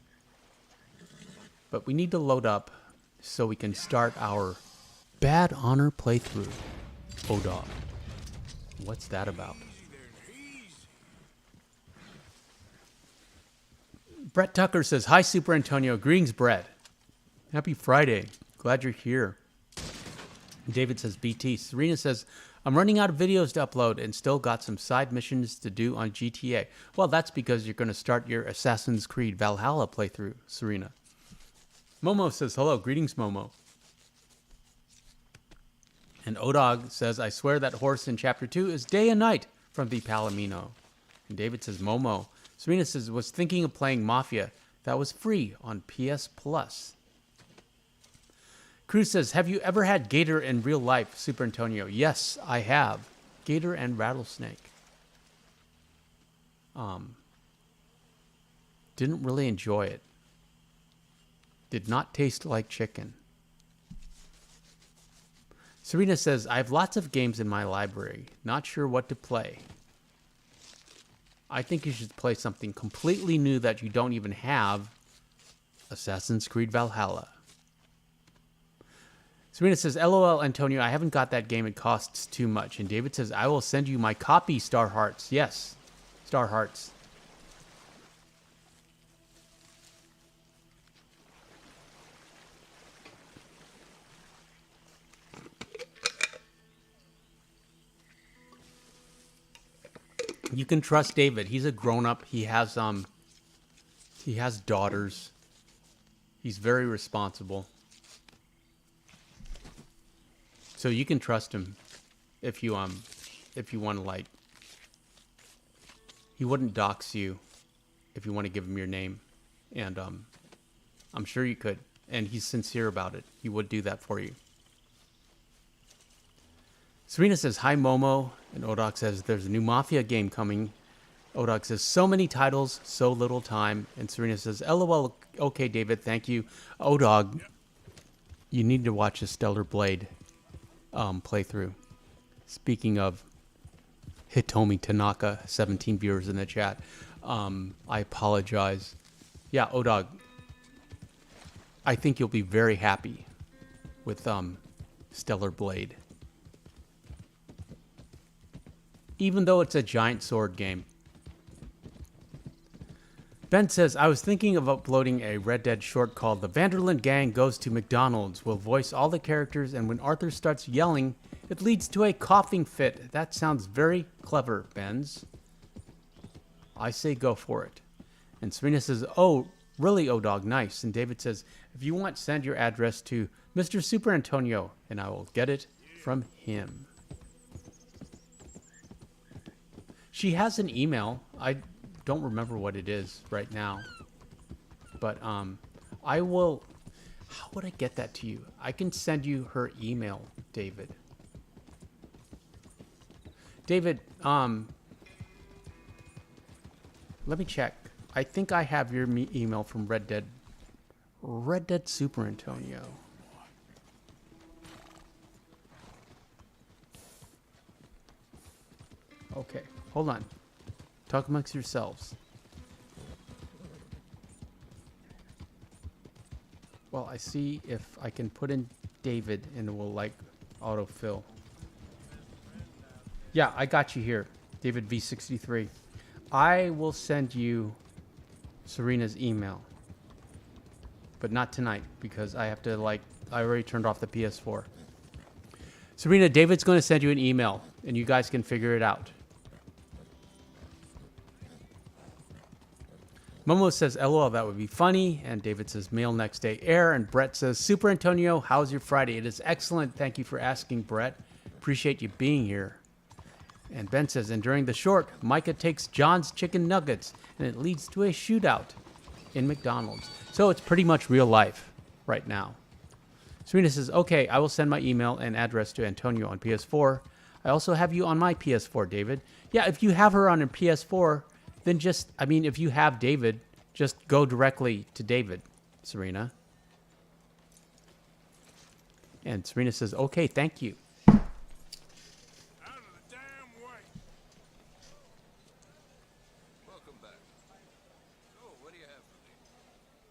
But we need to load up so we can start our Bad Honor playthrough. Oh, dog. What's that about? Brett Tucker says, hi, Super Antonio. Greetings, Brett. Happy Friday. Glad you're here. David says, BT. Serena says, I'm running out of videos to upload and still got some side missions to do on GTA. Well, that's because you're going to start your Assassin's Creed Valhalla playthrough, Serena. Momo says, hello. Greetings, Momo. And Odog says, I swear that horse in Chapter 2 is day and night from the Palomino. And David says, Momo. Serena says, was thinking of playing Mafia. That was free on PS Plus. Cruz says, have you ever had gator in real life, Super Antonio? Yes, I have. Gator and rattlesnake. Didn't really enjoy it. Did not taste like chicken. Serena says, I have lots of games in my library. Not sure what to play. I think you should play something completely new that you don't even have. Assassin's Creed Valhalla. Serena says, LOL, Antonio, I haven't got that game. It costs too much. And David says, I will send you my copy, Star Hearts. Yes, Star Hearts. You can trust David. He's a grown-up. He has daughters. He's very responsible. So you can trust him if you want to, like, he wouldn't dox you if you want to give him your name. And I'm sure you could. And he's sincere about it. He would do that for you. Serena says, hi, Momo. And Odok says, there's a new Mafia game coming. Odok says, so many titles, so little time. And Serena says, LOL, okay, David, thank you. Odog, you need to watch a Stellar Blade playthrough. Speaking of Hitomi Tanaka, 17 viewers in the chat. I apologize. Yeah, Odog, I think you'll be very happy with Stellar Blade. Even though it's a giant sword game. Ben says, I was thinking of uploading a Red Dead short called The Vanderland Gang Goes to McDonald's. We'll voice all the characters, and when Arthur starts yelling, it leads to a coughing fit. That sounds very clever, Benz. I say go for it. And Serena says, oh, really, O-Dog, nice. And David says, if you want, send your address to Mr. Super Antonio, and I will get it from him. She has an email. I don't remember what it is right now. But I will... How would I get that to you? I can send you her email, David. David, let me check. I think I have your email from Red Dead. Red Dead Super Antonio. Okay. Hold on. Talk amongst yourselves. Well, I see if I can put in David and it will, like, autofill. Yeah, I got you here. David V63. I will send you Serena's email. But not tonight because I have to, like, I already turned off the PS4. Serena, David's going to send you an email and you guys can figure it out. Momo says, LOL, that would be funny. And David says, mail next day air. And Brett says, Super Antonio, how's your Friday? It is excellent. Thank you for asking, Brett. Appreciate you being here. And Ben says, and during the short, Micah takes John's chicken nuggets and it leads to a shootout in McDonald's. So it's pretty much real life right now. Serena says, okay, I will send my email and address to Antonio on PS4. I also have you on my PS4, David. Yeah, if you have her on a PS4, then if you have David, just go directly to David, Serena. And Serena says, okay, thank you. Out of the damn way. Welcome back. So, what do you have for me?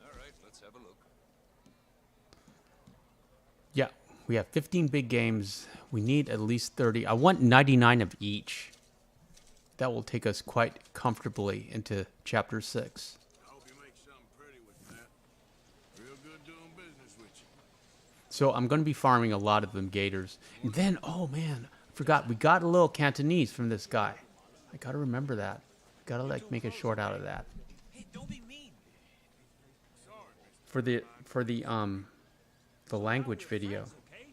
All right, let's have a look. Yeah, we have 15 big games. We need at least 30. I want 99 of each. That will take us quite comfortably into Chapter 6. I hope you make something pretty with that. Real good doing business with you. So I'm going to be farming a lot of them gators. And then, oh man, I forgot. We got a little Cantonese from this guy. I got to remember that. Got to make a short out of that. Hey, don't be mean. For the language video. Okay?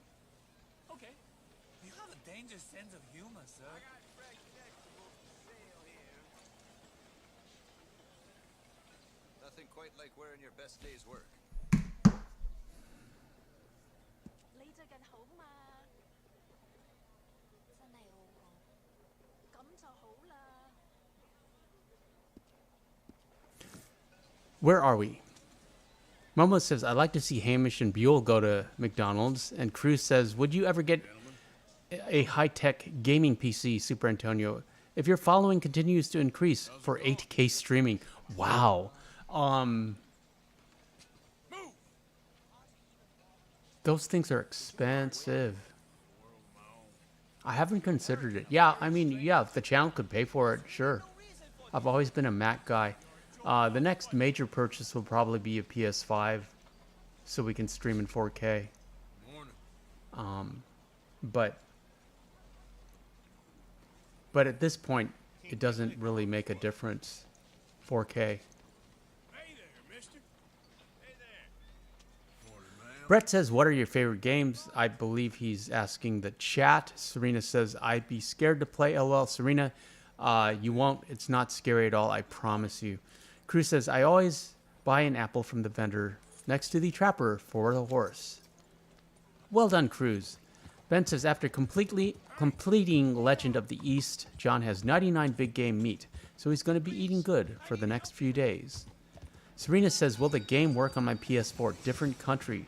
Okay. You have a dangerous sense of humor, sir. Nothing quite like wearing your best day's work. 你最近好嘛？真係好好，咁就好啦。Where are we? Momo says, I'd like to see Hamish and Buell go to McDonald's. And Cruz says, would you ever get a high-tech gaming PC, Super Antonio, if your following continues to increase for 8K streaming? Wow. Those things are expensive. I haven't considered it. Yeah, I mean, yeah, if the channel could pay for it, sure. I've always been a Mac guy. The next major purchase will probably be a PS5, so we can stream in 4K. But at this point, it doesn't really make a difference. 4K. Hey there, mister. Hey there. Morning, ma'am. Brett says, what are your favorite games? I believe he's asking the chat. Serena says, I'd be scared to play. LOL. Serena, you won't. It's not scary at all. I promise you. Cruz says, I always buy an apple from the vendor next to the trapper for the horse. Well done, Cruz. Ben says, after completing Legend of the East, John has 99 big game meat, so he's going to be eating good for the next few days. Serena says, will the game work on my PS4? Different country.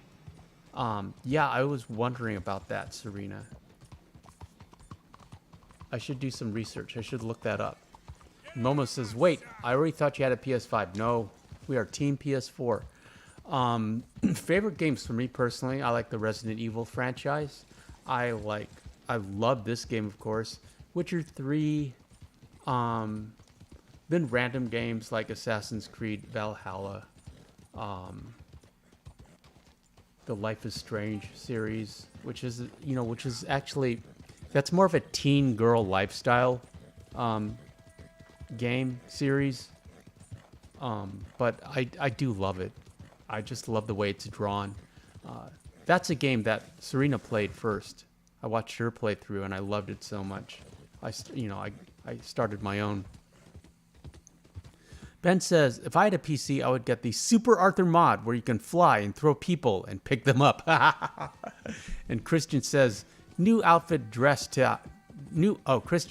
Yeah, I was wondering about that, Serena. I should do some research. I should look that up. Momo says, wait, I already thought you had a PS5. No, we are Team PS4. Favorite games for me personally, I like the Resident Evil franchise. I love this game, of course. Witcher 3. Then random games like Assassin's Creed Valhalla. The Life is Strange series, which is actually, that's more of a teen girl lifestyle game series. But I do love it. I just love the way it's drawn. That's a game that Serena played first. I watched her play through and I loved it so much. I started my own. Ben says, if I had a PC, I would get the Super Arthur mod where you can fly and throw people and pick them up. And Christian says, new outfit Christian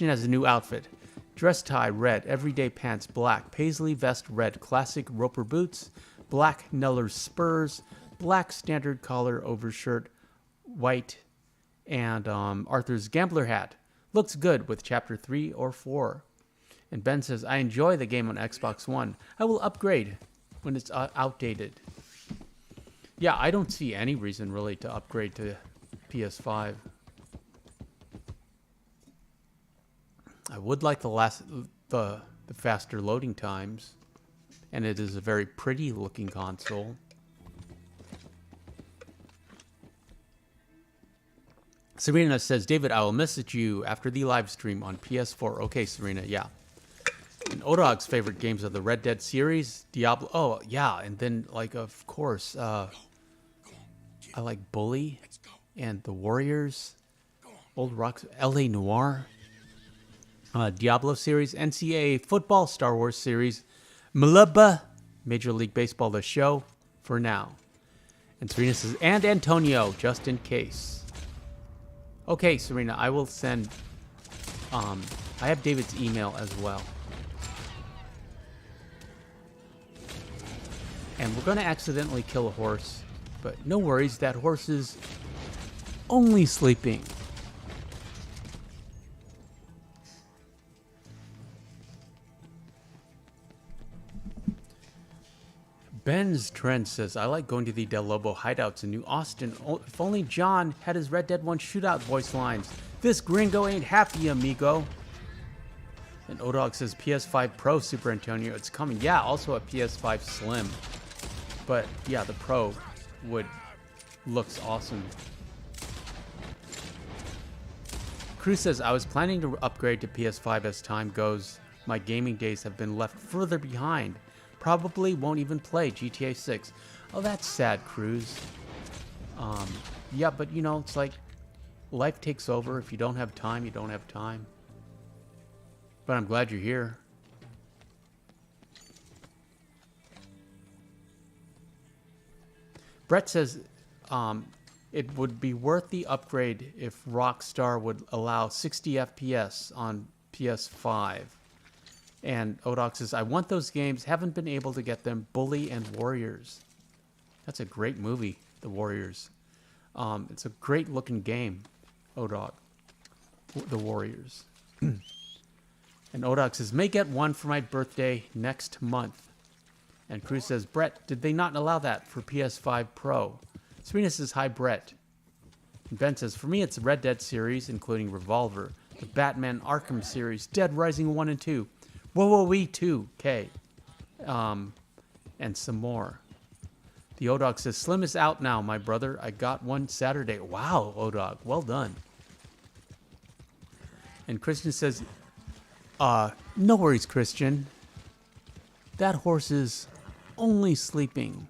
has a new outfit. Dress tie red, everyday pants black, paisley vest red, classic Roper boots, black Neller spurs, black standard collar overshirt, white, and Arthur's gambler hat. Looks good with chapter 3 or 4. And Ben says, I enjoy the game on Xbox One. I will upgrade when it's outdated. Yeah, I don't see any reason really to upgrade to PS5. I would like the faster loading times, and it is a very pretty looking console. Serena says, David, I will message you after the live stream on PS4. Okay, Serena, yeah. And Odog's favorite games are the Red Dead series, Diablo. Oh, yeah, and then, like, of course, I like Bully and The Warriors, Old Rocks, LA Noire, Diablo series, NCAA football, Star Wars series, MLB, Major League Baseball, the show, for now. And Serena says, and Antonio, just in case. Okay, Serena, I will send... I have David's email as well. And we're going to accidentally kill a horse. But no worries, that horse is only sleeping. Ben's Trend says, I like going to the Del Lobo hideouts in New Austin. If only John had his Red Dead 1 shootout voice lines. This gringo ain't happy, amigo. And Odog says, PS5 Pro, Super Antonio. It's coming. Yeah, also a PS5 Slim. But yeah, the Pro looks awesome. Cruz says, I was planning to upgrade to PS5 as time goes. My gaming days have been left further behind. Probably won't even play GTA 6. Oh, that's sad, Cruz. Yeah, but you know, it's like life takes over. If you don't have time, you don't have time. But I'm glad you're here. Brett says it would be worth the upgrade if Rockstar would allow 60 FPS on PS5. And Odox says, I want those games. Haven't been able to get them. Bully and Warriors. That's a great movie, The Warriors. It's a great looking game, Odog. The Warriors. And Odox says, may get one for my birthday next month. And Cruz says, Brett, did they not allow that for PS5 Pro? Serena says, hi, Brett. And Ben says, for me, it's the Red Dead series, including Revolver, the Batman Arkham series, Dead Rising 1 and 2, WoWoE 2K, and some more. The Odog says, Slim is out now, my brother. I got one Saturday. Wow, Odog, well done. And Christian says, no worries, Christian. That horse is only sleeping.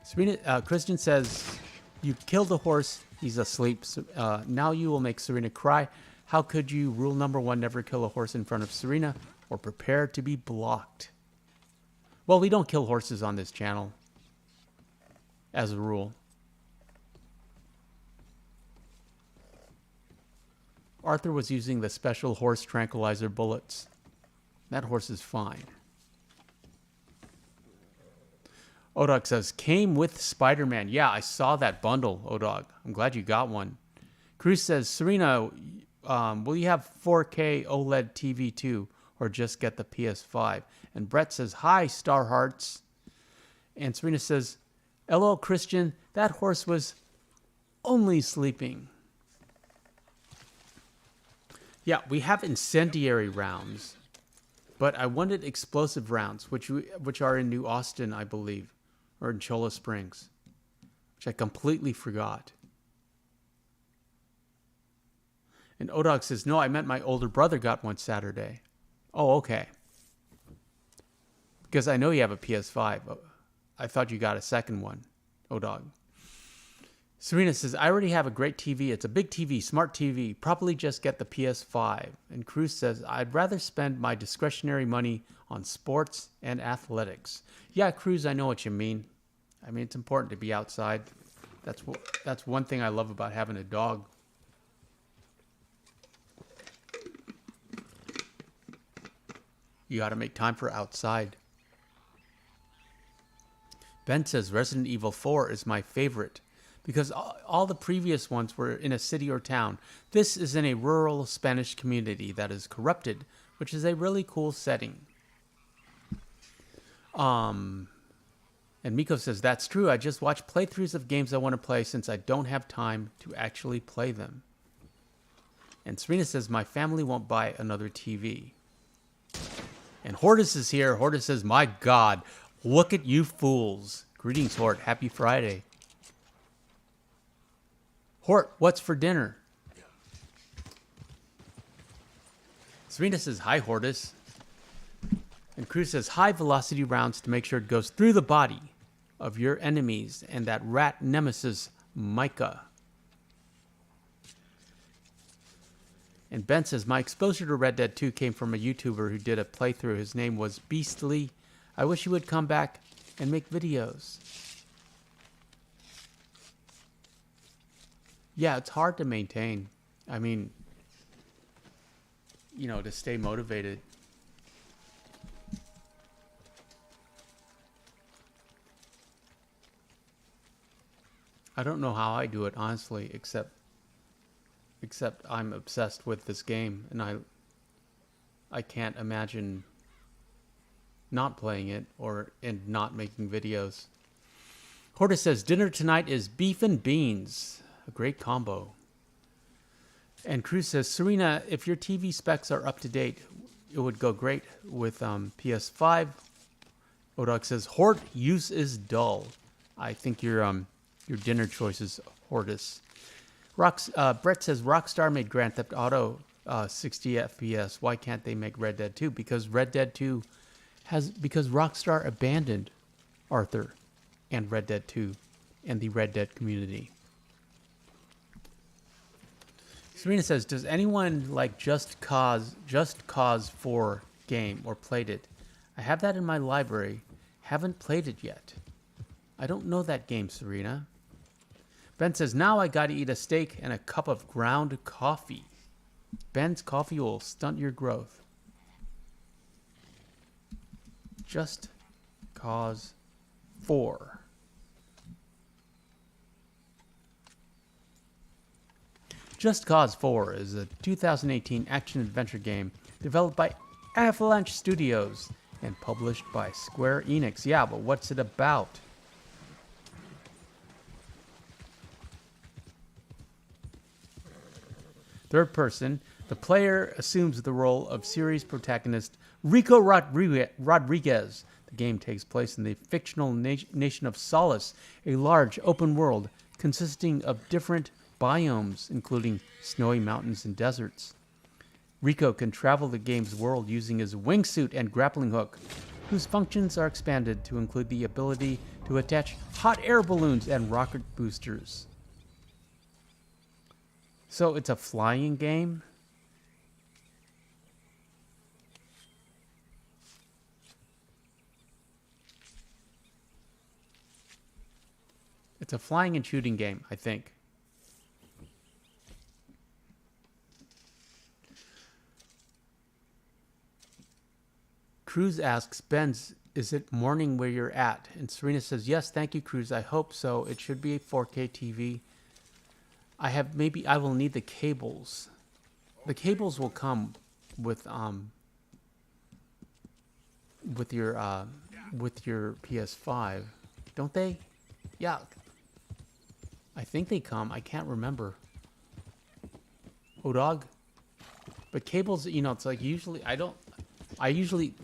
Serena, Christian says, you killed the horse. He's asleep. Now you will make Serena cry. How could you? Rule number 1, never kill a horse in front of Serena or prepare to be blocked. Well, we don't kill horses on this channel, as a rule. Arthur was using the special horse tranquilizer bullets. That horse is fine. Odog says, came with Spider-Man. Yeah, I saw that bundle, Odog. I'm glad you got one. Cruz says, Serena, will you have 4K OLED TV too, or just get the PS5? And Brett says, hi, Star Hearts. And Serena says, LOL, Christian, that horse was only sleeping. Yeah, we have incendiary rounds, but I wanted explosive rounds, which are in New Austin, I believe, or in Cholla Springs, which I completely forgot. And Odog says, no, I meant my older brother got one Saturday. Oh, okay. Because I know you have a PS5. I thought you got a second one, Odog. Serena says, I already have a great TV. It's a big TV, smart TV. Probably just get the PS5. And Cruz says, I'd rather spend my discretionary money on sports and athletics. Yeah, Cruz, I know what you mean. I mean, it's important to be outside. That's one thing I love about having a dog. You got to make time for outside. Ben says, Resident Evil 4 is my favorite, because all the previous ones were in a city or town. This is in a rural Spanish community that is corrupted, which is a really cool setting. And Miko says, that's true. I just watch playthroughs of games I want to play since I don't have time to actually play them. And Serena says, my family won't buy another TV. And Hortus is here. Hortus says, my God, look at you fools. Greetings, Hort. Happy Friday. Hort, what's for dinner? Serena says, hi, Hortus. And Cruz says, high velocity rounds to make sure it goes through the body of your enemies and that rat nemesis, Micah. And Ben says, my exposure to Red Dead 2 came from a YouTuber who did a playthrough. His name was Beastly I wish you would come back and make videos. Yeah, it's hard to maintain. I mean, you know, to stay motivated. I don't know how I do it, honestly, except I'm obsessed with this game, and I can't imagine not playing it and not making videos. Horta says dinner tonight is beef and beans, a great combo. And Cruz says, Serena, if your TV specs are up to date, it would go great with PS5. Odog says, Hort use is dull. I think your dinner choices, Hortus. Brett says Rockstar made Grand Theft Auto 60 FPS. Why can't they make Red Dead 2? Because Rockstar abandoned Arthur and Red Dead 2 and the Red Dead community. Serena says, does anyone like Just Cause 4 game or played it? I have that in my library. Haven't played it yet. I don't know that game, Serena. Ben says, now I gotta eat a steak and a cup of ground coffee. Ben's coffee will stunt your growth. Just Cause 4. Just Cause 4 is a 2018 action-adventure game developed by Avalanche Studios and published by Square Enix. Yeah, but what's it about? Third person, the player assumes the role of series protagonist Rico Rodriguez. The game takes place in the fictional nation of Solace, a large open world consisting of different biomes, including snowy mountains and deserts. Rico can travel the game's world using his wingsuit and grappling hook, whose functions are expanded to include the ability to attach hot air balloons and rocket boosters. So it's a flying game? It's a flying and shooting game, I think. Cruz asks, Benz, is it morning where you're at? And Serena says, yes, thank you, Cruz. I hope so. It should be a 4K TV. I will need the cables. The cables will come with your PS5, don't they? Yeah. I think they come. I can't remember. Odog? But cables, you know, it's like I usually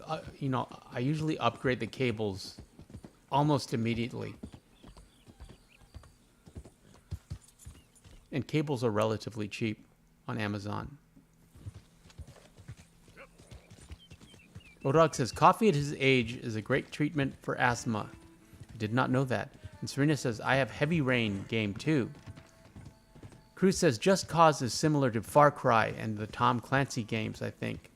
upgrade the cables almost immediately. And cables are relatively cheap on Amazon. Odog says, coffee at his age is a great treatment for asthma. I did not know that. And Serena says, I have Heavy Rain game too. Cruz says, Just Cause is similar to Far Cry and the Tom Clancy games, I think.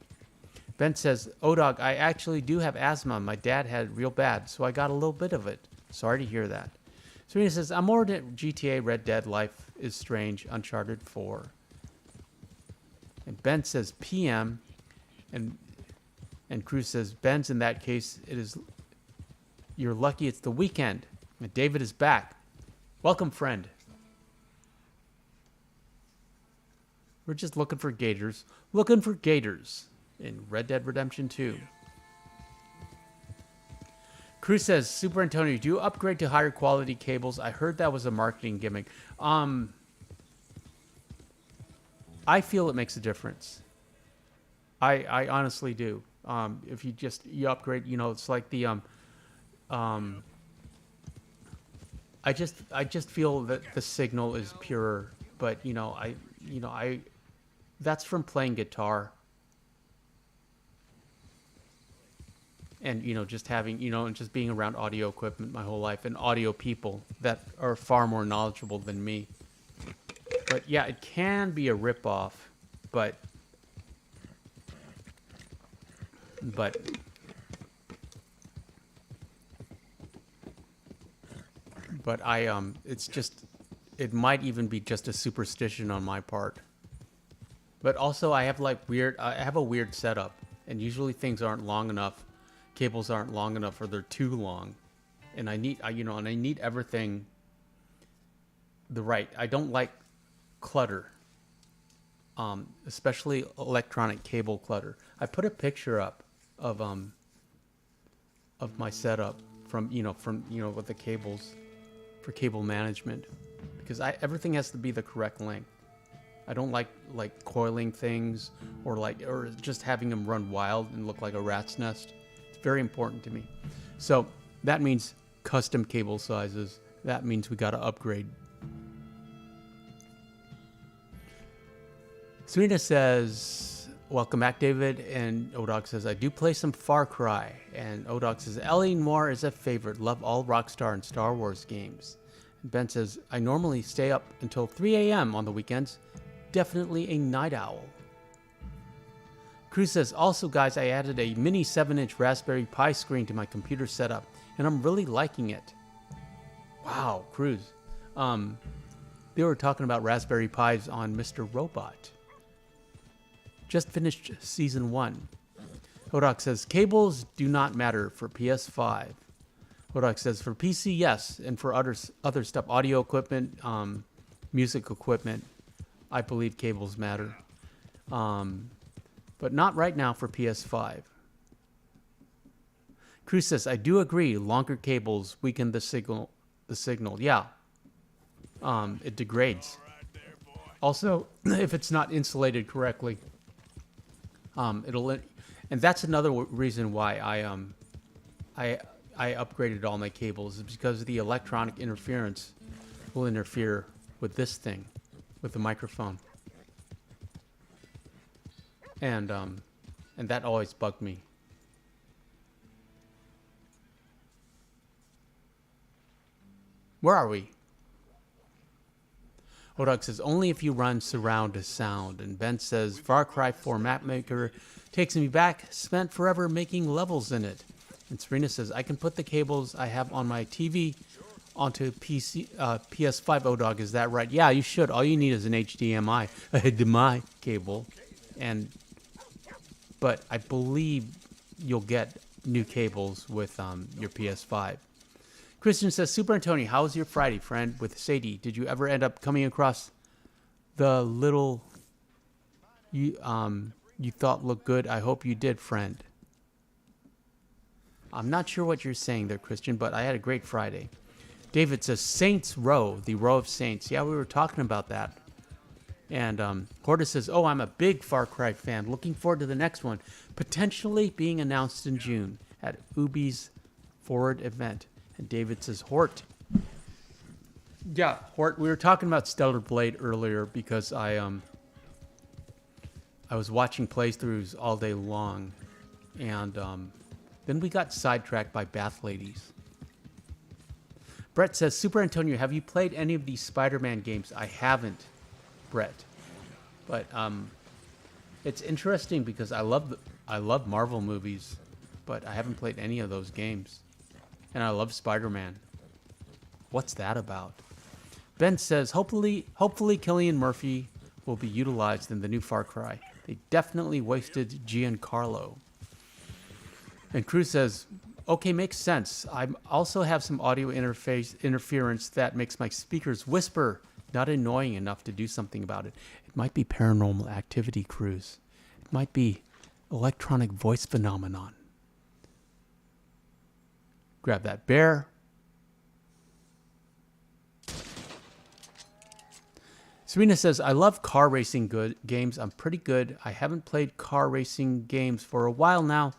Ben says, Odog, I actually do have asthma. My dad had it real bad, so I got a little bit of it. Sorry to hear that. Serena says, I'm more to GTA, Red Dead, Life is Strange, Uncharted 4. And Ben says, PM. And Cruz says, Ben's in that case, you're lucky it's the weekend. And David is back. Welcome, friend. We're just looking for gators. Looking for gators in Red Dead Redemption 2. Cruz says, Super Antonio, do you upgrade to higher quality cables? I heard that was a marketing gimmick. I feel it makes a difference. I honestly do. If you upgrade, you know, it's like the I just feel that the signal is purer, but that's from playing guitar. And, just having, and just being around audio equipment my whole life and audio people that are far more knowledgeable than me. But yeah, it can be a ripoff, but but it's just, it might even be just a superstition on my part. But also, I have a weird setup, and usually things aren't long enough, cables aren't long enough, or they're too long, and I need everything I don't like clutter, especially electronic cable clutter. I put a picture up of my setup from with the cables for cable management, because everything has to be the correct length. I don't like coiling things or just having them run wild and look like a rat's nest. It's very important to me. So that means custom cable sizes. That means we got to upgrade. Serena says, welcome back, David. And Odog says, I do play some Far Cry. And Odog says, Ellie Noire is a favorite. Love all Rockstar and Star Wars games. And Ben says, I normally stay up until 3 a.m. on the weekends. Definitely a night owl. Cruz says, also guys, I added a mini 7-inch Raspberry Pi screen to my computer setup, and I'm really liking it. Wow, Cruz. They were talking about Raspberry Pis on Mr. Robot. Just finished season 1. Hodok says, cables do not matter for PS5. Hodok says, for PC, yes, and for other stuff, audio equipment, music equipment, I believe cables matter. But not right now for PS5. Cruz says, I do agree, longer cables weaken the signal. Yeah. It degrades. Also, if it's not insulated correctly, it'll. And that's another reason why I upgraded all my cables, is because the electronic interference will interfere with this thing, with the microphone, and that always bugged me. Where are we? Hodog says, only if you run surround sound. And Ben says, Far Cry 4 map maker takes me back, spent forever making levels in it. And Serena says, I can put the cables I have on my TV onto PS5, Odog. Is that right? Yeah, you should. All you need is an HDMI, a HDMI cable. But I believe you'll get new cables with your PS5. Christian says, Super Antonio, how was your Friday, friend, with Sadie? Did you ever end up coming across the little you thought looked good? I hope you did, friend. I'm not sure what you're saying there, Christian, but I had a great Friday. David says, Saints Row, the Row of Saints. Yeah, we were talking about that. And Horta says, oh, I'm a big Far Cry fan. Looking forward to the next one. Potentially being announced in June at Ubi's Forward event. And David says, Hort. Yeah, Hort, we were talking about Stellar Blade earlier because I was watching playthroughs all day long. And then we got sidetracked by bath ladies. Brett says, Super Antonio, have you played any of these Spider-Man games? I haven't, Brett. But it's interesting because I love Marvel movies, but I haven't played any of those games. And I love Spider-Man. What's that about? Ben says, hopefully Cillian Murphy will be utilized in the new Far Cry. They definitely wasted Giancarlo. And Cruz says, okay, makes sense. I also have some audio interference that makes my speakers whisper, not annoying enough to do something about it. It might be paranormal activity, Cruz. It might be electronic voice phenomenon. Grab that bear. Serena says, I love car racing games. I'm pretty good. I haven't played car racing games for a while now.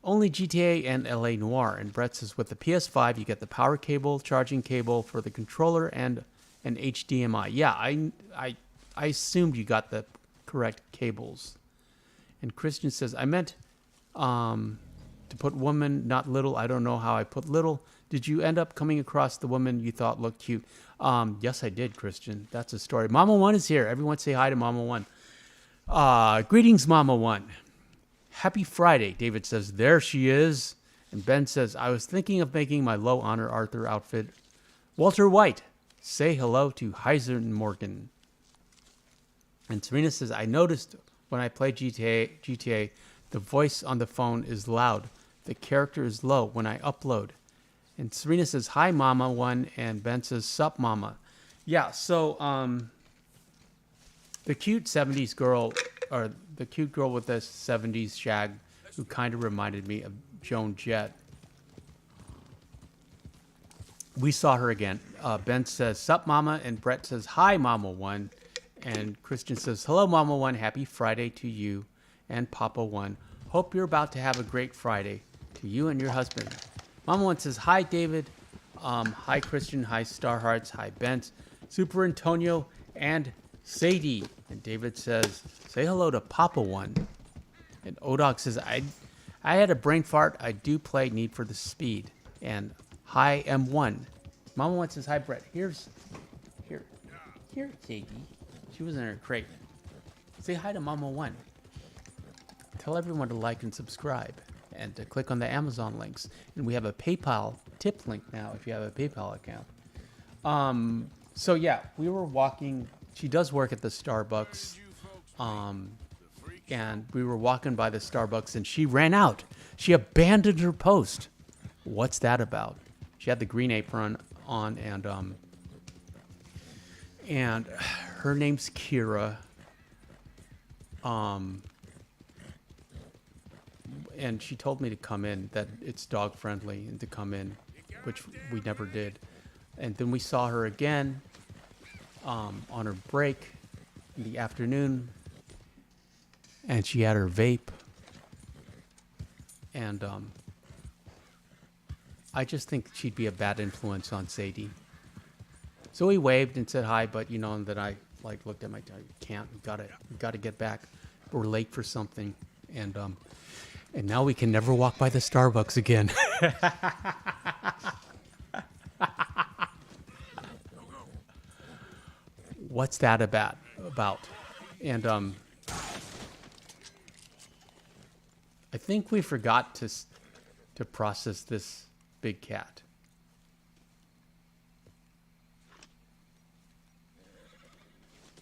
Only GTA and LA Noire. And Brett says, with the PS5, you get the power cable, charging cable for the controller, and an HDMI. Yeah, I assumed you got the correct cables. And Christian says, I meant to put woman, not little. I don't know how I put little. Did you end up coming across the woman you thought looked cute? Yes, I did, Christian. That's a story. Mama One is here. Everyone say hi to Mama One. Greetings, Mama One. Happy Friday. David says, there she is. And Ben says, I was thinking of making my low honor Arthur outfit Walter White, say hello to Heisenmorgan. And Serena says, I noticed when I play GTA, the voice on the phone is loud. The character is low when I upload. And Serena says, hi, Mama One. And Ben says, sup, Mama. Yeah, so the cute 70s girl, or the cute girl with the 70s shag, who kind of reminded me of Joan Jett. We saw her again. Ben says, sup, Mama. And Brett says, hi, Mama One. And Christian says, hello, Mama One. Happy Friday to you and Papa One. Hope you're about to have a great Friday to you and your husband. Mama One says, hi, David. Hi, Christian. Hi, Starhearts. Hi, Bent, Super Antonio, and Sadie. And David says, say hello to Papa One. And Odog says, I had a brain fart. I do play Need for the Speed. And hi, M1. Mama One says, hi, Brett. Here, Sadie. She was in her crate. Say hi to Mama One. Tell everyone to like and subscribe and to click on the Amazon links. And we have a PayPal tip link now if you have a PayPal account. So yeah, we were walking. She does work at the Starbucks. And we were walking by the Starbucks and she ran out. She abandoned her post. What's that about? She had the green apron on and her name's Kira. And she told me to come in, that it's dog friendly and to come in, which we never did. And then we saw her again on her break in the afternoon, and she had her vape. And I just think she'd be a bad influence on Sadie. So he waved and said hi, but you know, and then I like looked at my time. Can't. We gotta get back. We're late for something, and now we can never walk by the Starbucks again. What's that about? And I think we forgot to process this big cat.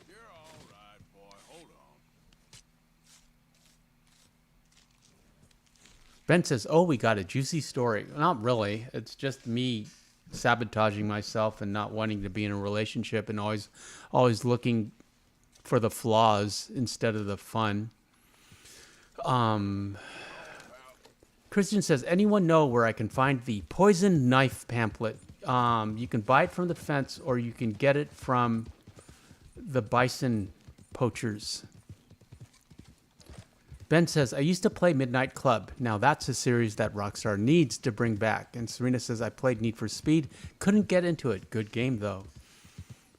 You're all right, boy. Hold on. Ben says, oh, we got a juicy story. Not really. It's just me sabotaging myself and not wanting to be in a relationship and always looking for the flaws instead of the fun. Christian says, anyone know where I can find the poison knife pamphlet? You can buy it from the fence or you can get it from the bison poachers. Ben says, I used to play Midnight Club. Now that's a series that Rockstar needs to bring back. And Serena says, I played Need for Speed. Couldn't get into it. Good game, though.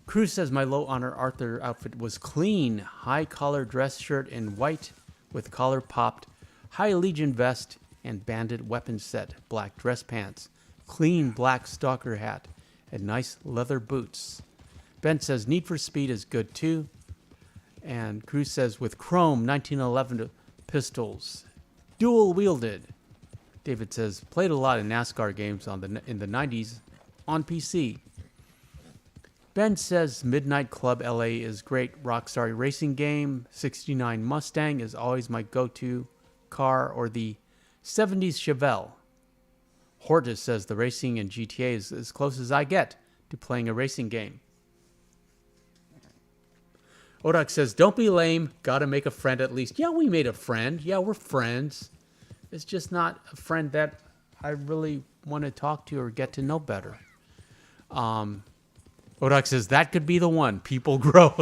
Cruz says, my low honor Arthur outfit was clean. High collar dress shirt in white with collar popped. High Legion vest and bandit weapon set. Black dress pants. Clean black stalker hat. And nice leather boots. Ben says, Need for Speed is good, too. And Cruz says, with chrome 1911 pistols, dual wielded. David says, played a lot of NASCAR games in the 90s on PC. Ben says, Midnight Club LA is great Rockstar racing game. 69 Mustang is always my go-to car, or the 70s Chevelle. Hortus says, the racing in GTA is as close as I get to playing a racing game. Odak says, don't be lame. Gotta make a friend at least. Yeah, we made a friend. Yeah, we're friends. It's just not a friend that I really want to talk to or get to know better. Odak says, that could be the one. People grow.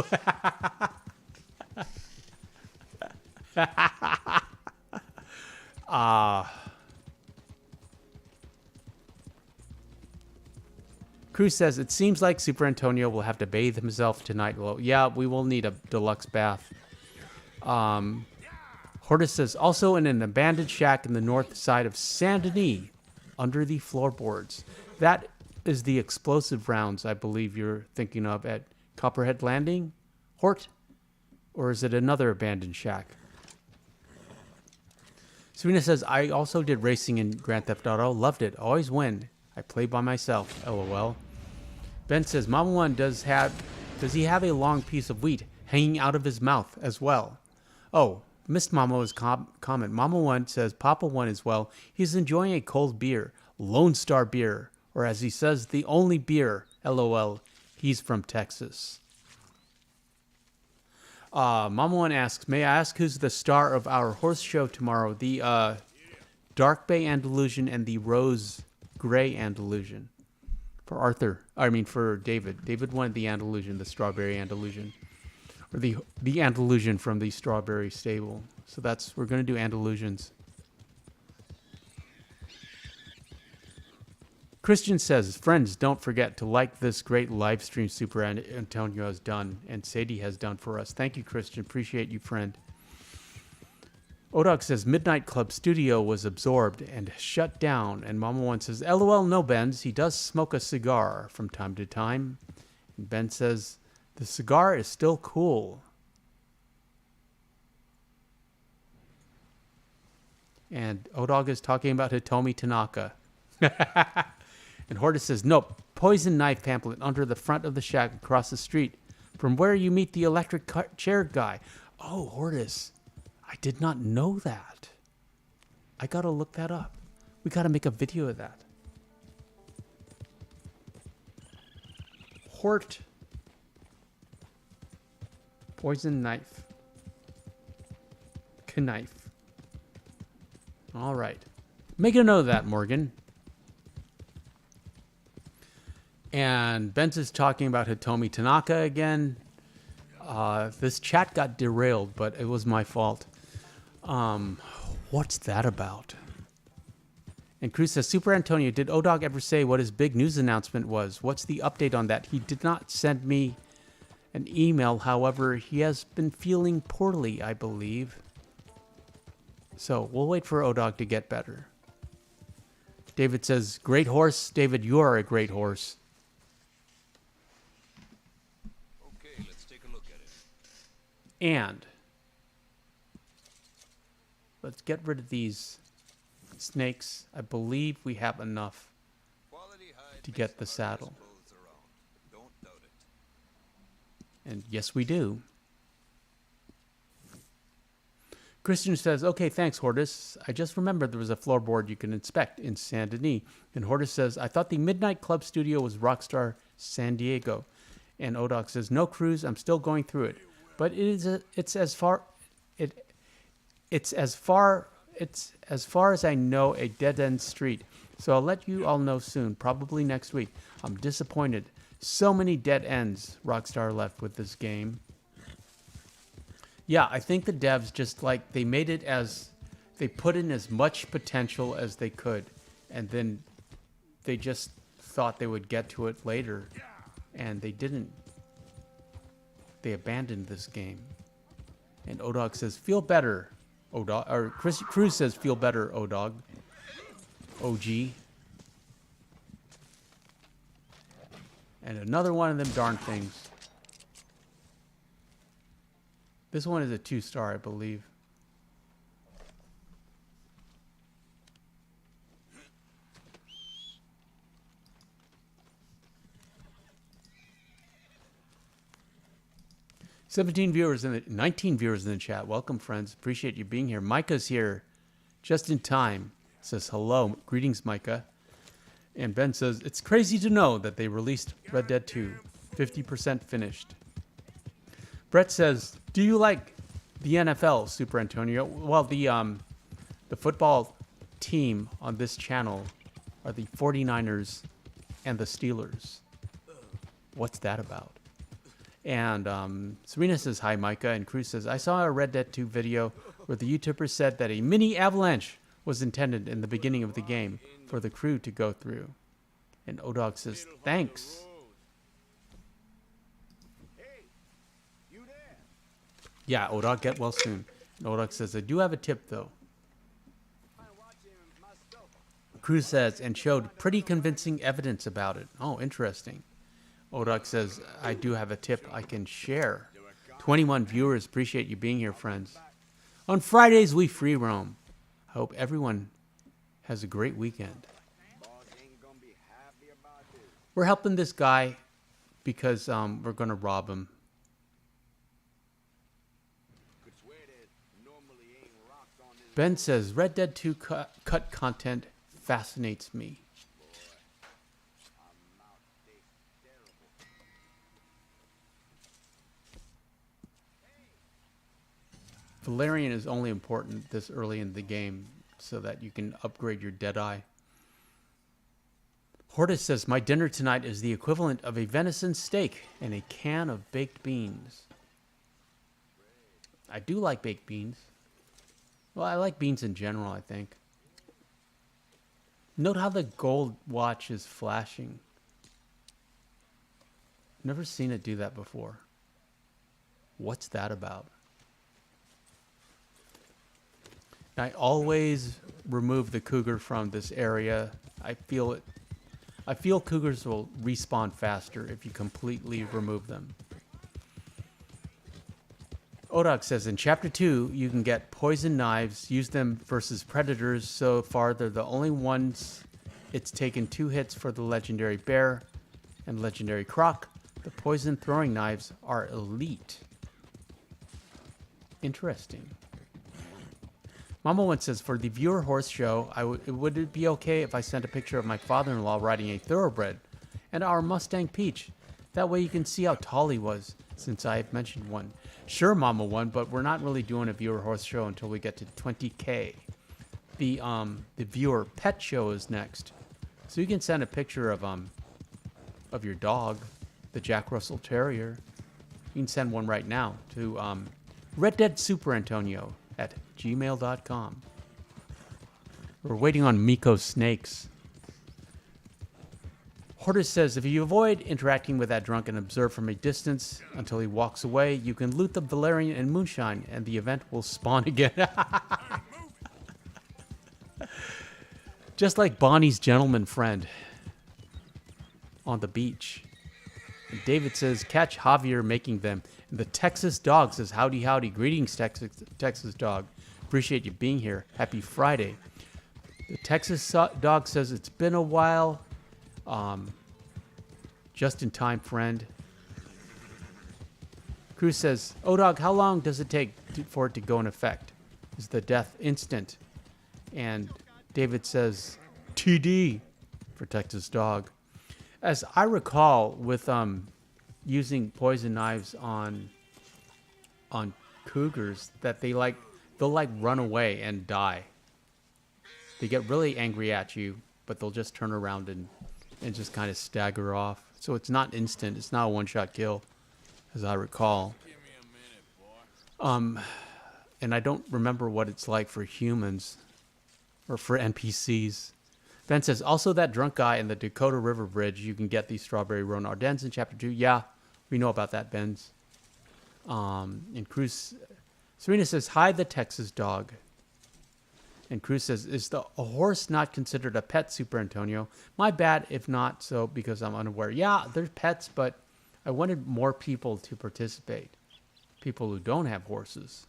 Cruz says, it seems like Super Antonio will have to bathe himself tonight. Well, yeah, we will need a deluxe bath. Hortus says, also in an abandoned shack in the north side of Saint Denis, under the floorboards. That is the explosive rounds I believe you're thinking of at Copperhead Landing, Hort? Or is it another abandoned shack? Serena says, I also did racing in Grand Theft Auto. Loved it. Always win. I play by myself. LOL. Ben says, Mama One does he have a long piece of wheat hanging out of his mouth as well? Oh, missed Mama's comment. Mama One says Papa One as well. He's enjoying a cold beer, Lone Star beer, or as he says, the only beer. LOL. He's from Texas. Mama One asks, may I ask who's the star of our horse show tomorrow? The Dark Bay Andalusian and the Rose Gray Andalusian. For David. David wanted the Andalusian, the Strawberry Andalusian. Or the Andalusian from the Strawberry Stable. So we're going to do Andalusians. Christian says, friends, don't forget to like this great live stream Super Antonio has done and Sadie has done for us. Thank you, Christian. Appreciate you, friend. Odog says, Midnight Club Studio was absorbed and shut down. And Mama One says, LOL, no, Benz. He does smoke a cigar from time to time. And Ben says, the cigar is still cool. And Odog is talking about Hitomi Tanaka. And Hortus says, nope, poison knife pamphlet under the front of the shack across the street from where you meet the electric chair guy. Oh, Hortus, I did not know that. I gotta look that up. We gotta make a video of that. Hort. Poison knife. Knife. All right. Make a note of that, Morgan. And Benz is talking about Hitomi Tanaka again. This chat got derailed, but it was my fault. What's that about? And Cruz says, Super Antonio, did Odog ever say what his big news announcement was? What's the update on that? He did not send me an email. However, he has been feeling poorly, I believe. So we'll wait for Odog to get better. David says, great horse. David, you are a great horse. Okay, let's take a look at it. And let's get rid of these snakes. I believe we have enough to get the saddle. Don't doubt it. And yes, we do. Christian says, okay, thanks, Hortus. I just remembered there was a floorboard you can inspect in Saint Denis. And Hortus says, I thought the Midnight Club studio was Rockstar San Diego. And Odog says, no, Cruz, I'm still going through it. But it's as far as I know, a dead-end street. So I'll let you all know soon, probably next week. I'm disappointed. So many dead ends Rockstar left with this game. Yeah, I think the devs just they made it as, they put in as much potential as they could. And then they just thought they would get to it later. And they didn't. They abandoned this game. And Odog says, feel better, Odog. Or Cruz says, feel better, Odog. OG. And another one of them darn things. This one is a 2-star, I believe. $19 viewers in the chat. Welcome, friends. Appreciate you being here. Micah's here just in time. Says hello. Greetings, Micah. And Ben says, it's crazy to know that they released Red Dead 2. 50% finished. Brett says, do you like the NFL, Super Antonio? Well, the football team on this channel are the 49ers and the Steelers. What's that about? And Serena says, hi, Micah. And Cruz says, I saw a Red Dead 2 video where the YouTuber said that a mini avalanche was intended in the beginning of the game for the crew to go through. And Odog says, thanks. Yeah, Odog, get well soon. And Odog says, I do have a tip, though. Cruz says, and showed pretty convincing evidence about it. Oh, interesting. Odog says, I do have a tip I can share. 21 viewers. Appreciate you being here, friends. On Fridays, we free roam. I hope everyone has a great weekend. We're helping this guy because we're gonna rob him. Could swear that normally ain't rocked on this. Ben says Red Dead 2 cut content fascinates me. I'm out there terrible. Valerian is only important this early in the game so that you can upgrade your Deadeye. Hortus says, my dinner tonight is the equivalent of a venison steak and a can of baked beans. I do like baked beans. Well, I like beans in general, I think. Note how the gold watch is flashing. Never seen it do that before. What's that about? I always remove the cougar from this area. I feel cougars will respawn faster if you completely remove them. Odog says, in Chapter 2, you can get poison knives, use them versus predators. So far, they're the only ones. It's taken 2 hits for the legendary bear and legendary croc. The poison throwing knives are elite. Interesting. Mama One says, for the viewer horse show, would it be okay if I sent a picture of my father-in-law riding a thoroughbred and our Mustang Peach? That way you can see how tall he was, since I have mentioned one. Sure, Mama One, but we're not really doing a viewer horse show until we get to 20K. The viewer pet show is next. So you can send a picture of your dog, the Jack Russell Terrier. You can send one right now to Red Dead Superantonio at gmail.com. We're waiting on Miko's snakes. Hortus says, if you avoid interacting with that drunk and observe from a distance until he walks away, you can loot the Valerian and Moonshine, and the event will spawn again. Just like Bonnie's gentleman friend on the beach. And David says, catch Javier making them. And the Texas dog says, howdy, howdy. Greetings, Texas dog. Appreciate you being here. Happy Friday. The Texas dog says, it's been a while. Just in time, friend. Cruz says, Odog, how long does it take for it to go in effect? Is the death instant? And David says, TD for Texas dog. As I recall, with using poison knives on cougars, that they'll run away and die. They get really angry at you, but they'll just turn around and just kind of stagger off. So it's not instant. It's not a one-shot kill, as I recall. Give me a minute, boy. And I don't remember what it's like for humans or for NPCs. Ben says, also that drunk guy in the Dakota River Bridge, you can get these strawberry Rhone Ardennes in Chapter 2. Yeah, we know about that, Ben's. And Cruz, Serena says, hi, the Texas dog. And Cruz says, is a horse not considered a pet, Super Antonio? My bad if not, so because I'm unaware. Yeah, they're pets, but I wanted more people to participate. People who don't have horses.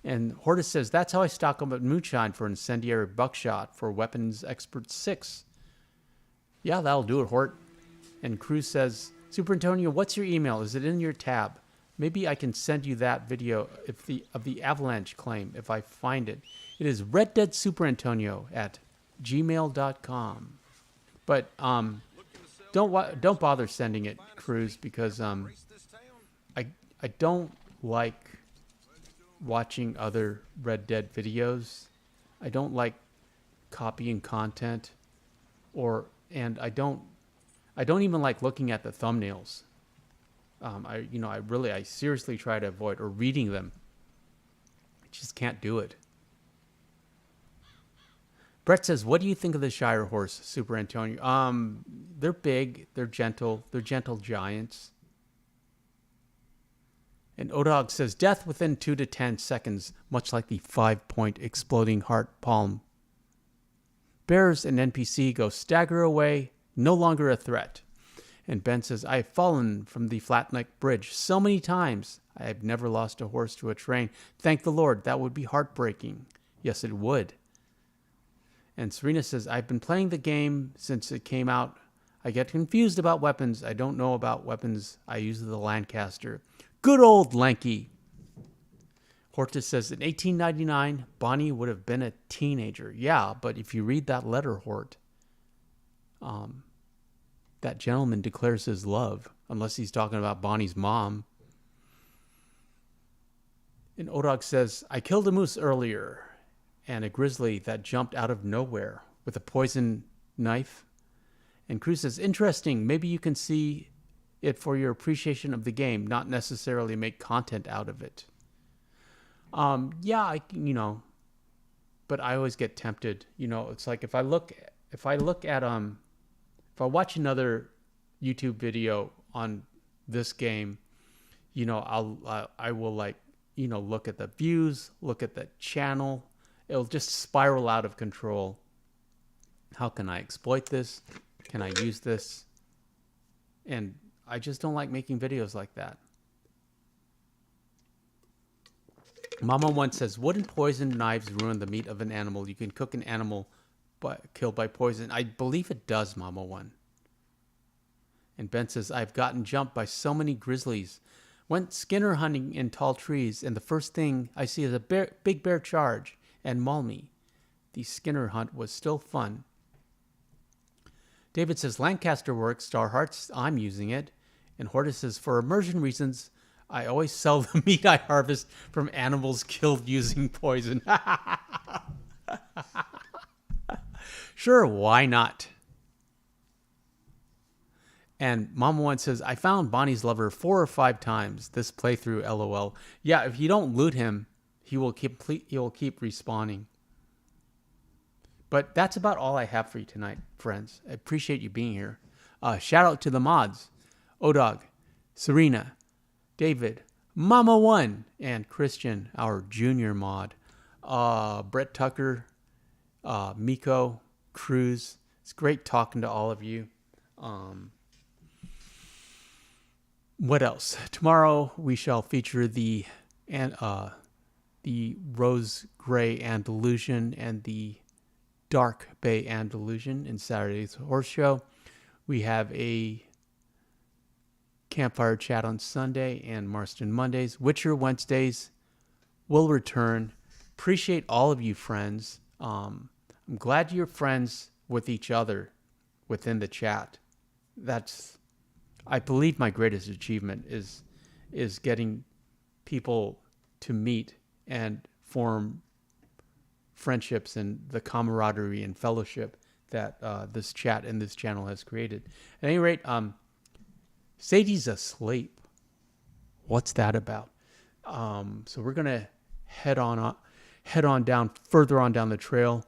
And Hortus says, that's how I stock up at Moonshine for incendiary buckshot for Weapons Expert 6. Yeah, that'll do it, Hort. And Cruz says, Super Antonio, what's your email? Is it in your tab? Maybe I can send you that video of the avalanche claim if I find it. It is Red Dead Super Antonio at gmail.com. But don't bother sending it, Cruz, because I don't like watching other Red Dead videos. I don't like copying content, and I don't even like looking at the thumbnails. I seriously try to avoid or reading them. I just can't do it. Brett says, what do you think of the Shire horse, Super Antonio? They're big, they're gentle giants. And Odog says, death within 2 to 10 seconds, much like the 5-point exploding heart palm. Bears and NPC go stagger away, no longer a threat. And Ben says, I have fallen from the Flatneck Bridge so many times. I have never lost a horse to a train. Thank the Lord, that would be heartbreaking. Yes, it would. And Serena says, I've been playing the game since it came out. I get confused about weapons. I don't know about weapons. I use the Lancaster. Good old Lanky. Hortus says, in 1899, Bonnie would have been a teenager. Yeah, but if you read that letter, Hort, that gentleman declares his love, unless he's talking about Bonnie's mom. And Odog says, I killed a moose earlier, and a grizzly that jumped out of nowhere with a poison knife. And Cruz says, interesting. Maybe you can see it for your appreciation of the game, not necessarily make content out of it. Yeah, but I always get tempted. It's like if I watch another YouTube video on this game, I will look at the views, look at the channel. It'll just spiral out of control. How can I exploit this? Can I use this? And I just don't like making videos like that. Mama once says, wouldn't poison knives ruin the meat of an animal? You can cook an animal killed by poison. I believe it does, Mama One. And Ben says, I've gotten jumped by so many grizzlies. Went skinner hunting in tall trees, and the first thing I see is a big bear charge and maul me. The skinner hunt was still fun. David says, Lancaster works, Star Hearts, I'm using it. And Hortus says, for immersion reasons, I always sell the meat I harvest from animals killed using poison. Sure, why not? And Mama One says, I found Bonnie's lover 4 or 5 times this playthrough, LOL. Yeah, if you don't loot him, he will keep respawning. But that's about all I have for you tonight, friends. I appreciate you being here. Shout out to the mods. Odog, Serena, David, Mama One, and Christian, our junior mod. Brett Tucker, Miko, Cruz. It's great talking to all of you. What else? Tomorrow we shall feature the Rose Gray Andalusian and the Dark Bay Andalusian in Saturday's Horse Show. We have a Campfire Chat on Sunday and Marston Mondays. Witcher Wednesdays will return. Appreciate all of you friends. I'm glad you're friends with each other within the chat. That's, I believe, my greatest achievement is getting people to meet and form friendships and the camaraderie and fellowship that this chat and this channel has created. At any rate, Sadie's asleep. What's that about? So we're gonna head on down further on down the trail.